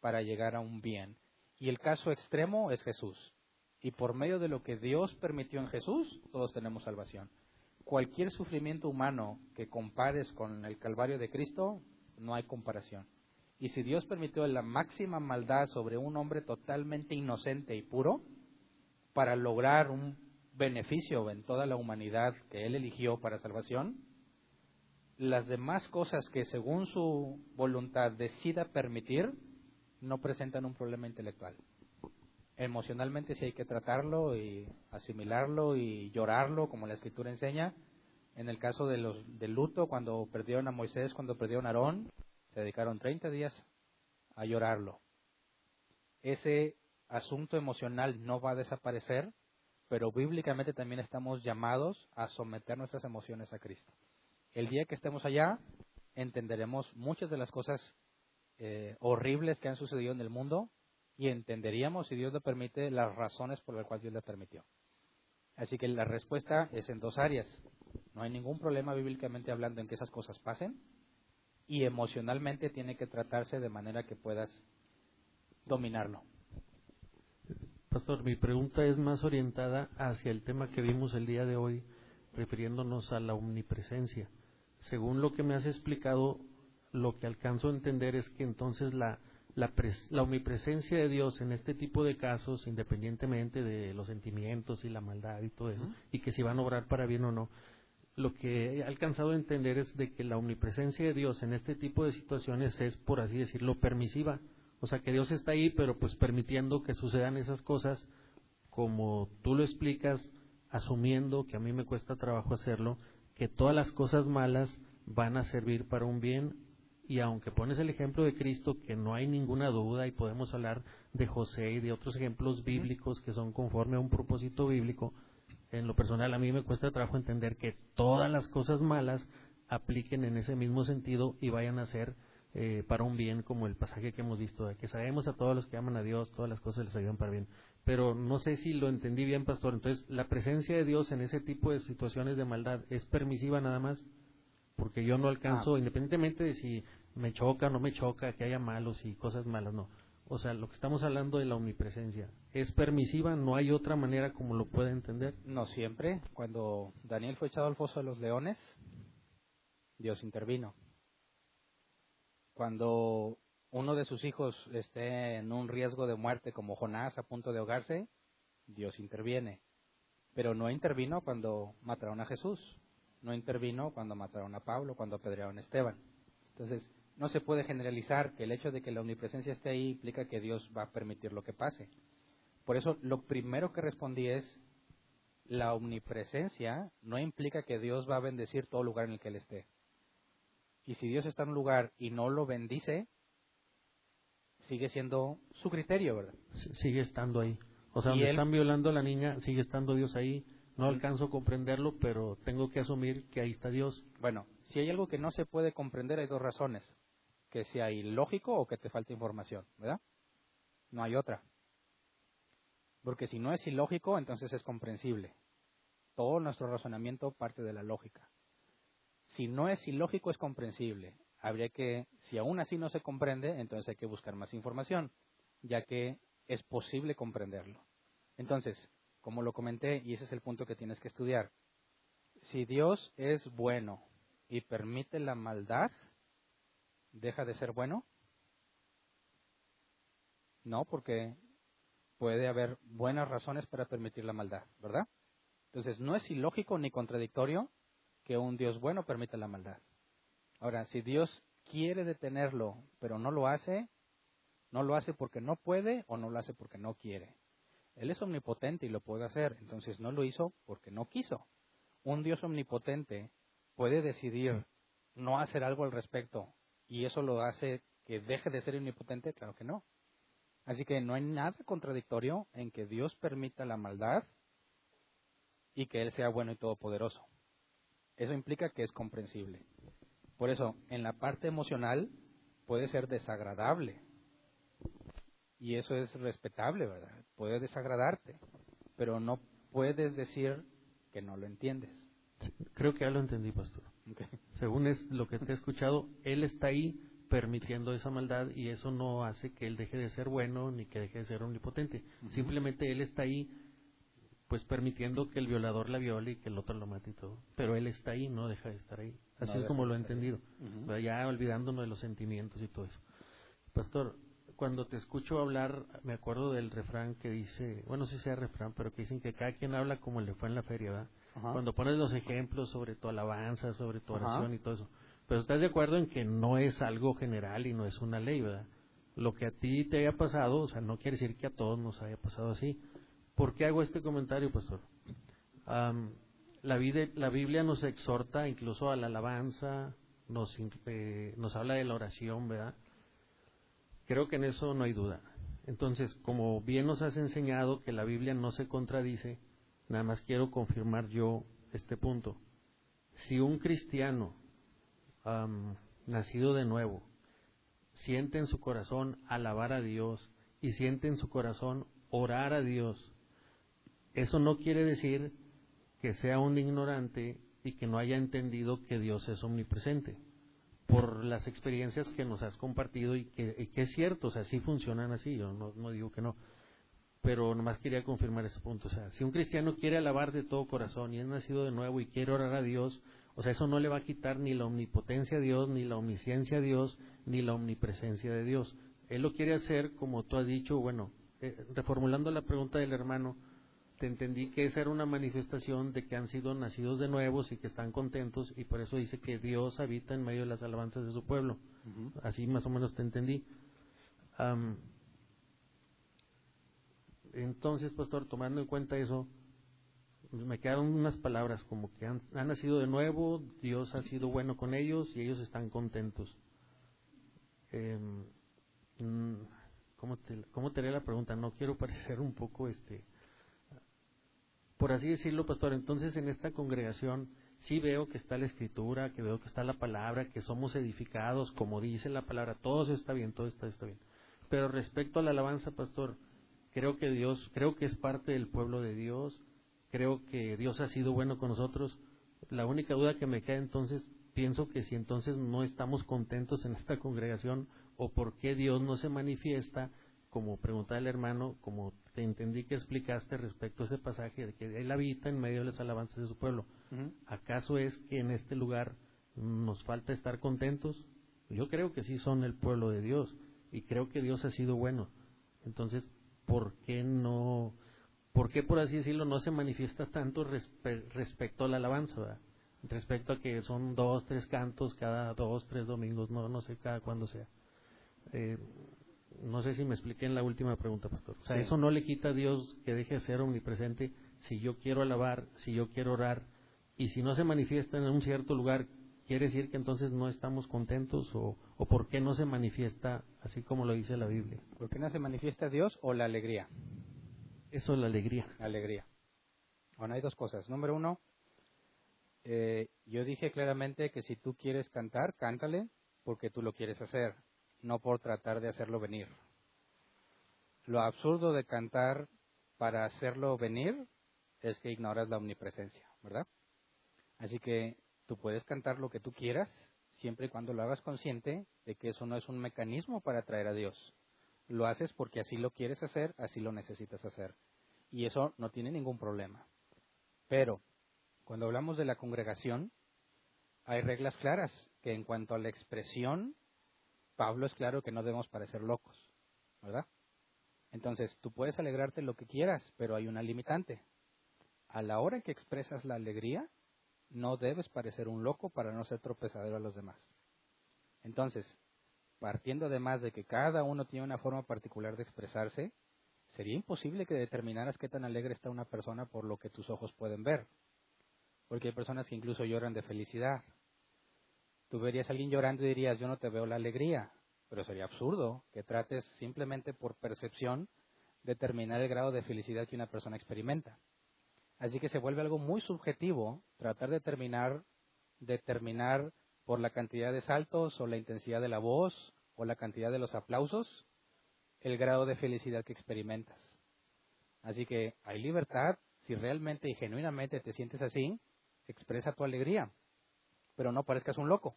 para llegar a un bien. Y el caso extremo es Jesús. Y por medio de lo que Dios permitió en Jesús, todos tenemos salvación. Cualquier sufrimiento humano que compares con el Calvario de Cristo, no hay comparación. Y si Dios permitió la máxima maldad sobre un hombre totalmente inocente y puro, para lograr un beneficio en toda la humanidad que Él eligió para salvación, las demás cosas que según su voluntad decida permitir, no presentan un problema intelectual. Emocionalmente sí hay que tratarlo y asimilarlo y llorarlo, como la Escritura enseña. En el caso del luto, cuando perdieron a Moisés, cuando perdieron a Aarón, se dedicaron 30 días a llorarlo. Ese asunto emocional no va a desaparecer, pero bíblicamente también estamos llamados a someter nuestras emociones a Cristo. El día que estemos allá, entenderemos muchas de las cosas horribles que han sucedido en el mundo y entenderíamos, si Dios lo permite, las razones por las cuales Dios lo permitió. Así que la respuesta es en dos áreas. No hay ningún problema bíblicamente hablando en que esas cosas pasen, y emocionalmente tiene que tratarse de manera que puedas dominarlo. Pastor, mi pregunta es más orientada hacia el tema que vimos el día de hoy, refiriéndonos a la omnipresencia. Según lo que me has explicado, lo que alcanzo a entender es que entonces la omnipresencia de Dios en este tipo de casos, independientemente de los sentimientos y la maldad y todo eso, y que si van a obrar para bien o no, lo que he alcanzado a entender es de que la omnipresencia de Dios en este tipo de situaciones es, por así decirlo, permisiva. O sea, que Dios está ahí, pero pues permitiendo que sucedan esas cosas, como tú lo explicas, asumiendo, que a mí me cuesta trabajo hacerlo, que todas las cosas malas van a servir para un bien. Y aunque pones el ejemplo de Cristo, que no hay ninguna duda, y podemos hablar de José y de otros ejemplos bíblicos que son conforme a un propósito bíblico, en lo personal a mí me cuesta trabajo entender que todas las cosas malas apliquen en ese mismo sentido y vayan a ser para un bien, como el pasaje que hemos visto, de que sabemos a todos los que aman a Dios, todas las cosas les ayudan para bien. Pero no sé si lo entendí bien, pastor. Entonces, ¿la presencia de Dios en ese tipo de situaciones de maldad es permisiva nada más? Porque yo no alcanzo, independientemente de si me choca o no me choca, que haya malos y cosas malas, no. O sea, lo que estamos hablando de la omnipresencia, ¿es permisiva? ¿No hay otra manera como lo pueda entender? No siempre. Cuando Daniel fue echado al foso de los leones, Dios intervino. Cuando uno de sus hijos esté en un riesgo de muerte como Jonás a punto de ahogarse, Dios interviene. Pero no intervino cuando mataron a Jesús, no intervino cuando mataron a Pablo, cuando apedrearon a Esteban. Entonces, no se puede generalizar que el hecho de que la omnipresencia esté ahí implica que Dios va a permitir lo que pase. Por eso, lo primero que respondí es, la omnipresencia no implica que Dios va a bendecir todo lugar en el que Él esté. Y si Dios está en un lugar y no lo bendice, sigue siendo su criterio, ¿verdad? Sigue estando ahí. O sea, Y donde él- están violando a la niña, sigue estando Dios ahí. No alcanzo a comprenderlo, pero tengo que asumir que ahí está Dios. Bueno, si hay algo que no se puede comprender, hay dos razones. Que sea ilógico o que te falte información, ¿verdad? No hay otra. Porque si no es ilógico, entonces es comprensible. Todo nuestro razonamiento parte de la lógica. Si no es ilógico, es comprensible. Habría que, si aún así no se comprende, entonces hay que buscar más información, ya que es posible comprenderlo. Entonces, como lo comenté, y ese es el punto que tienes que estudiar, si Dios es bueno y permite la maldad, ¿deja de ser bueno? No, porque puede haber buenas razones para permitir la maldad, ¿verdad? Entonces, no es ilógico ni contradictorio que un Dios bueno permita la maldad. Ahora, si Dios quiere detenerlo, pero no lo hace porque no puede o no lo hace porque no quiere. Él es omnipotente y lo puede hacer, entonces no lo hizo porque no quiso. Un Dios omnipotente puede decidir no hacer algo al respecto y eso lo hace que deje de ser omnipotente, claro que no. Así que no hay nada contradictorio en que Dios permita la maldad y que Él sea bueno y todopoderoso. Eso implica que es comprensible. Por eso, en la parte emocional puede ser desagradable. Y eso es respetable, ¿verdad? Puede desagradarte, pero no puedes decir que no lo entiendes. Creo que ya lo entendí, pastor. Okay. Según es lo que te he escuchado, Él está ahí permitiendo esa maldad y eso no hace que Él deje de ser bueno ni que deje de ser omnipotente. Simplemente Él está ahí pues permitiendo que el violador la viole y que el otro lo mate y todo. Pero Él está ahí, no deja de estar ahí. Así No es como deja lo he de estar ahí. entendido. Pero ya olvidándonos de los sentimientos y todo eso. Pastor, cuando te escucho hablar, me acuerdo del refrán que dice, bueno, no sé si sea refrán, pero que dicen que cada quien habla como le fue en la feria, ¿verdad? Ajá. Cuando pones los ejemplos sobre tu alabanza, sobre tu Ajá. oración y todo eso. Pero estás de acuerdo en que no es algo general y no es una ley, ¿verdad? Lo que a ti te haya pasado, o sea, no quiere decir que a todos nos haya pasado así. ¿Por qué hago este comentario, pastor? La Biblia nos exhorta incluso a la alabanza, nos habla de la oración, ¿verdad? Creo que en eso no hay duda. Entonces, como bien nos has enseñado que la Biblia no se contradice, nada más quiero confirmar yo este punto. Si un cristiano nacido de nuevo siente en su corazón alabar a Dios y siente en su corazón orar a Dios, eso no quiere decir que sea un ignorante y que no haya entendido que Dios es omnipresente. Por las experiencias que nos has compartido y que es cierto, o sea, sí funcionan así, yo no digo que no, pero nomás quería confirmar ese punto. O sea, si un cristiano quiere alabar de todo corazón y es nacido de nuevo y quiere orar a Dios, o sea, eso no le va a quitar ni la omnipotencia a Dios, ni la omnisciencia a Dios, ni la omnipresencia de Dios. Él lo quiere hacer, como tú has dicho, bueno, reformulando la pregunta del hermano, te entendí que esa era una manifestación de que han sido nacidos de nuevos y que están contentos, y por eso dice que Dios habita en medio de las alabanzas de su pueblo. Así más o menos te entendí. Entonces, pastor, tomando en cuenta eso, me quedaron unas palabras como que han nacido de nuevo, Dios ha sido bueno con ellos y ellos están contentos. ¿Cómo te haré la pregunta? No quiero parecer un poco por así decirlo, pastor. Entonces, en esta congregación sí veo que está la Escritura, que veo que está la palabra, que somos edificados, como dice la palabra, todo está bien, todo está bien. Pero respecto a la alabanza, pastor, creo que es parte del pueblo de Dios, creo que Dios ha sido bueno con nosotros. La única duda que me queda entonces, pienso que si entonces no estamos contentos en esta congregación, o por qué Dios no se manifiesta, como preguntaba el hermano, como te entendí que explicaste respecto a ese pasaje de que Él habita en medio de las alabanzas de su pueblo. ¿Acaso es que en este lugar nos falta estar contentos? Yo creo que sí son el pueblo de Dios, y creo que Dios ha sido bueno. Entonces, ¿por qué, por así decirlo, no se manifiesta tanto respecto a la alabanza, ¿verdad? Respecto a que son 2, 3 cantos cada 2, 3 domingos, no sé cada cuándo sea. No sé si me expliqué en la última pregunta, pastor. O sea, Sí. eso no le quita a Dios que deje de ser omnipresente si yo quiero alabar, si yo quiero orar, y si no se manifiesta en un cierto lugar, ¿quiere decir que entonces no estamos contentos? ¿O por qué no se manifiesta así como lo dice la Biblia? ¿Por qué no se manifiesta Dios o la alegría? Eso es la alegría. La alegría. Bueno, hay 2 cosas. Número 1, yo dije claramente que si tú quieres cantar, cántale porque tú lo quieres hacer, no por tratar de hacerlo venir. Lo absurdo de cantar para hacerlo venir es que ignoras la omnipresencia, ¿verdad? Así que tú puedes cantar lo que tú quieras, siempre y cuando lo hagas consciente de que eso no es un mecanismo para atraer a Dios. Lo haces porque así lo quieres hacer, así lo necesitas hacer. Y eso no tiene ningún problema. Pero, cuando hablamos de la congregación, hay reglas claras que en cuanto a la expresión, Pablo es claro que no debemos parecer locos, ¿verdad? Entonces, tú puedes alegrarte lo que quieras, pero hay una limitante. A la hora en que expresas la alegría, no debes parecer un loco para no ser tropezadero a los demás. Entonces, partiendo además de que cada uno tiene una forma particular de expresarse, sería imposible que determinaras qué tan alegre está una persona por lo que tus ojos pueden ver. Porque hay personas que incluso lloran de felicidad. Tú verías a alguien llorando y dirías, yo no te veo la alegría. Pero sería absurdo que trates simplemente por percepción determinar el grado de felicidad que una persona experimenta. Así que se vuelve algo muy subjetivo tratar de determinar por la cantidad de saltos o la intensidad de la voz o la cantidad de los aplausos el grado de felicidad que experimentas. Así que hay libertad, si realmente y genuinamente te sientes así, expresa tu alegría, pero no parezcas un loco.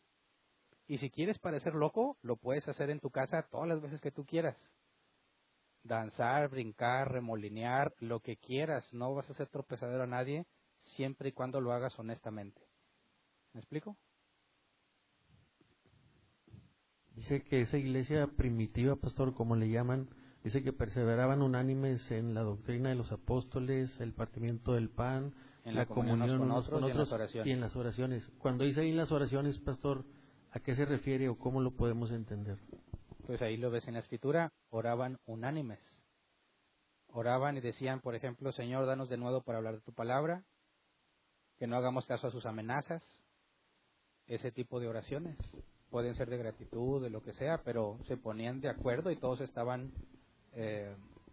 Y si quieres parecer loco, lo puedes hacer en tu casa todas las veces que tú quieras. Danzar, brincar, remolinear, lo que quieras, no vas a ser tropezadero a nadie, siempre y cuando lo hagas honestamente. ¿Me explico? Dice que esa iglesia primitiva, pastor, como le llaman, dice que perseveraban unánimes en la doctrina de los apóstoles, el partimiento del pan, En la comunión unos con y en las otros oraciones. y en las oraciones. Cuando dice ahí en las oraciones, pastor, ¿a qué se refiere o cómo lo podemos entender? Pues ahí lo ves en la escritura, oraban unánimes. Oraban y decían, por ejemplo, Señor, danos de nuevo para hablar de tu palabra, que no hagamos caso a sus amenazas. Ese tipo de oraciones pueden ser de gratitud, de lo que sea, pero se ponían de acuerdo y todos estaban,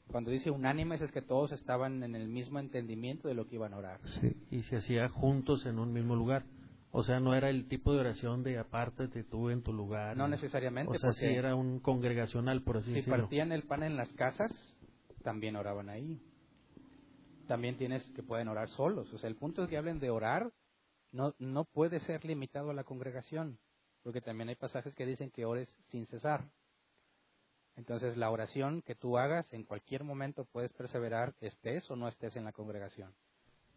cuando dice unánimes es que todos estaban en el mismo entendimiento de lo que iban a orar. Sí, y se hacía juntos en un mismo lugar. O sea, no era el tipo de oración de apártate tú en tu lugar. No necesariamente, o sea, porque sí era un congregacional, por así si decirlo. partían el pan en las casas, también oraban ahí. También tienes que pueden orar solos. O sea, el punto es que hablen de orar, no puede ser limitado a la congregación, porque también hay pasajes que dicen que ores sin cesar. Entonces, la oración que tú hagas, en cualquier momento puedes perseverar, estés o no estés en la congregación.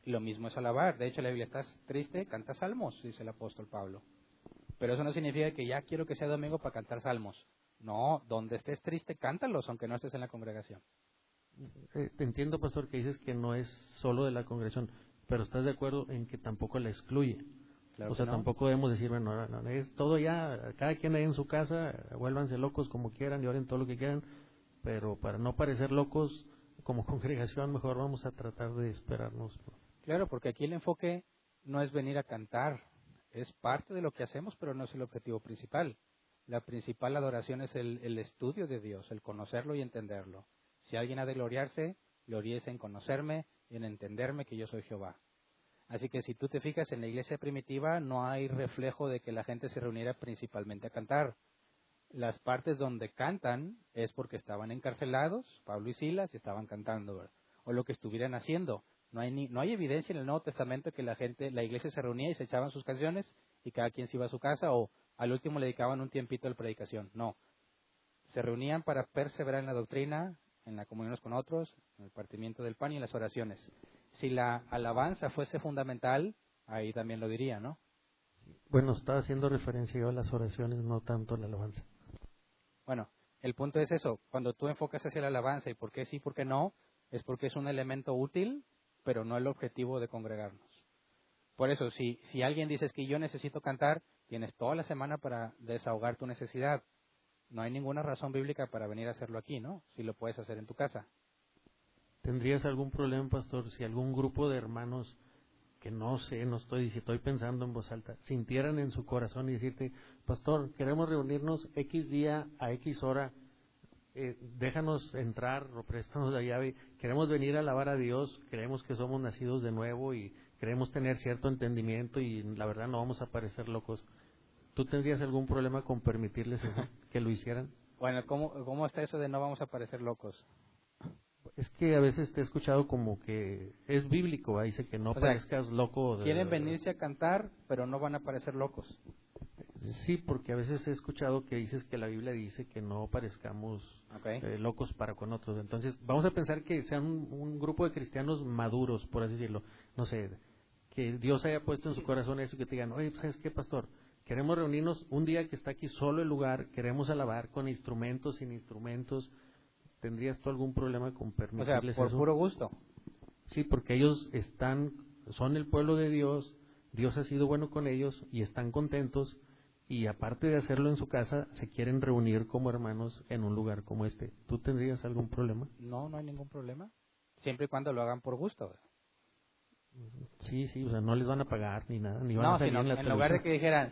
Y lo mismo es alabar. De hecho, la Biblia, estás triste, canta salmos, dice el apóstol Pablo. Pero eso no significa que ya quiero que sea domingo para cantar salmos. No, donde estés triste, cántalos, aunque no estés en la congregación. Te entiendo, pastor, que dices que no es solo de la congregación, pero estás de acuerdo en que tampoco la excluye. Claro O sea, que no. tampoco debemos decir, bueno, no, es todo ya, cada quien ahí en su casa, vuélvanse locos como quieran y oren todo lo que quieran, pero para no parecer locos como congregación, mejor vamos a tratar de esperarnos. Claro, porque aquí el enfoque no es venir a cantar, es parte de lo que hacemos, pero no es el objetivo principal. La principal adoración es el estudio de Dios, el conocerlo y entenderlo. Si alguien ha de gloriarse, gloríese en conocerme y en entenderme que yo soy Jehová. Así que si tú te fijas en la iglesia primitiva, no hay reflejo de que la gente se reuniera principalmente a cantar. Las partes donde cantan es porque estaban encarcelados, Pablo y Silas, y estaban cantando, ¿verdad? O lo que estuvieran haciendo. No hay evidencia en el Nuevo Testamento que la iglesia se reunía y se echaban sus canciones y cada quien se iba a su casa o al último le dedicaban un tiempito a la predicación. No. Se reunían para perseverar en la doctrina, en la comunión unos con otros, en el partimiento del pan y en las oraciones. Si la alabanza fuese fundamental, ahí también lo diría, ¿no? Bueno, estaba haciendo referencia yo a las oraciones, no tanto a la alabanza. Bueno, El punto es eso, cuando tú enfocas hacia la alabanza y por qué sí, por qué no, es porque es un elemento útil, pero no el objetivo de congregarnos. Por eso, si alguien dice que yo necesito cantar, tienes toda la semana para desahogar tu necesidad. No hay ninguna razón bíblica para venir a hacerlo aquí, ¿no? Si lo puedes hacer en tu casa. ¿Tendrías algún problema, pastor, si algún grupo de hermanos que no sé, no estoy, si estoy pensando en voz alta, sintieran en su corazón y decirte, pastor, queremos reunirnos X día a X hora, déjanos entrar o préstanos la llave, queremos venir a alabar a Dios, creemos que somos nacidos de nuevo y queremos tener cierto entendimiento y la verdad no vamos a parecer locos? ¿Tú tendrías algún problema con permitirles eso, que lo hicieran? Bueno, ¿cómo está eso de no vamos a parecer locos? Es que a veces te he escuchado como que es bíblico, ¿va? Dice que no parezcas loco. Quieren venirse a cantar, pero no van a parecer locos. Sí, porque a veces he escuchado que dices que la Biblia dice que no parezcamos locos para con otros. Entonces, vamos a pensar que sean un grupo de cristianos maduros, por así decirlo. No sé, que Dios haya puesto en su corazón eso, que te digan, oye, ¿sabes qué, pastor? Queremos reunirnos un día que está aquí solo el lugar, queremos alabar con instrumentos, sin instrumentos. ¿Tendrías tú algún problema con permitirles eso? Por puro gusto. Sí, porque ellos son el pueblo de Dios, Dios ha sido bueno con ellos y están contentos, y aparte de hacerlo en su casa, se quieren reunir como hermanos en un lugar como este. ¿Tú tendrías algún problema? No, no hay ningún problema. Siempre y cuando lo hagan por gusto. Sí, o sea, no les van a pagar ni nada, ni van a salir sino en la en lugar de que dijeran,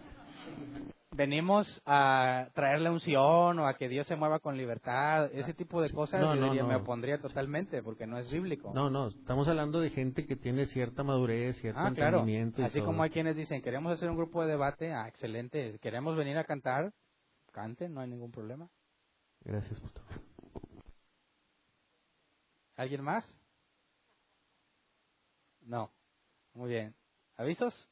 venimos a traerle unción o a que Dios se mueva con libertad, ese tipo de cosas, me opondría totalmente porque no es bíblico. No, estamos hablando de gente que tiene cierta madurez, cierto entendimiento. Así como hay quienes dicen, queremos hacer un grupo de debate, excelente, queremos venir a cantar, canten, no hay ningún problema. Gracias, pastor. ¿Alguien más? No. Muy bien. ¿Avisos?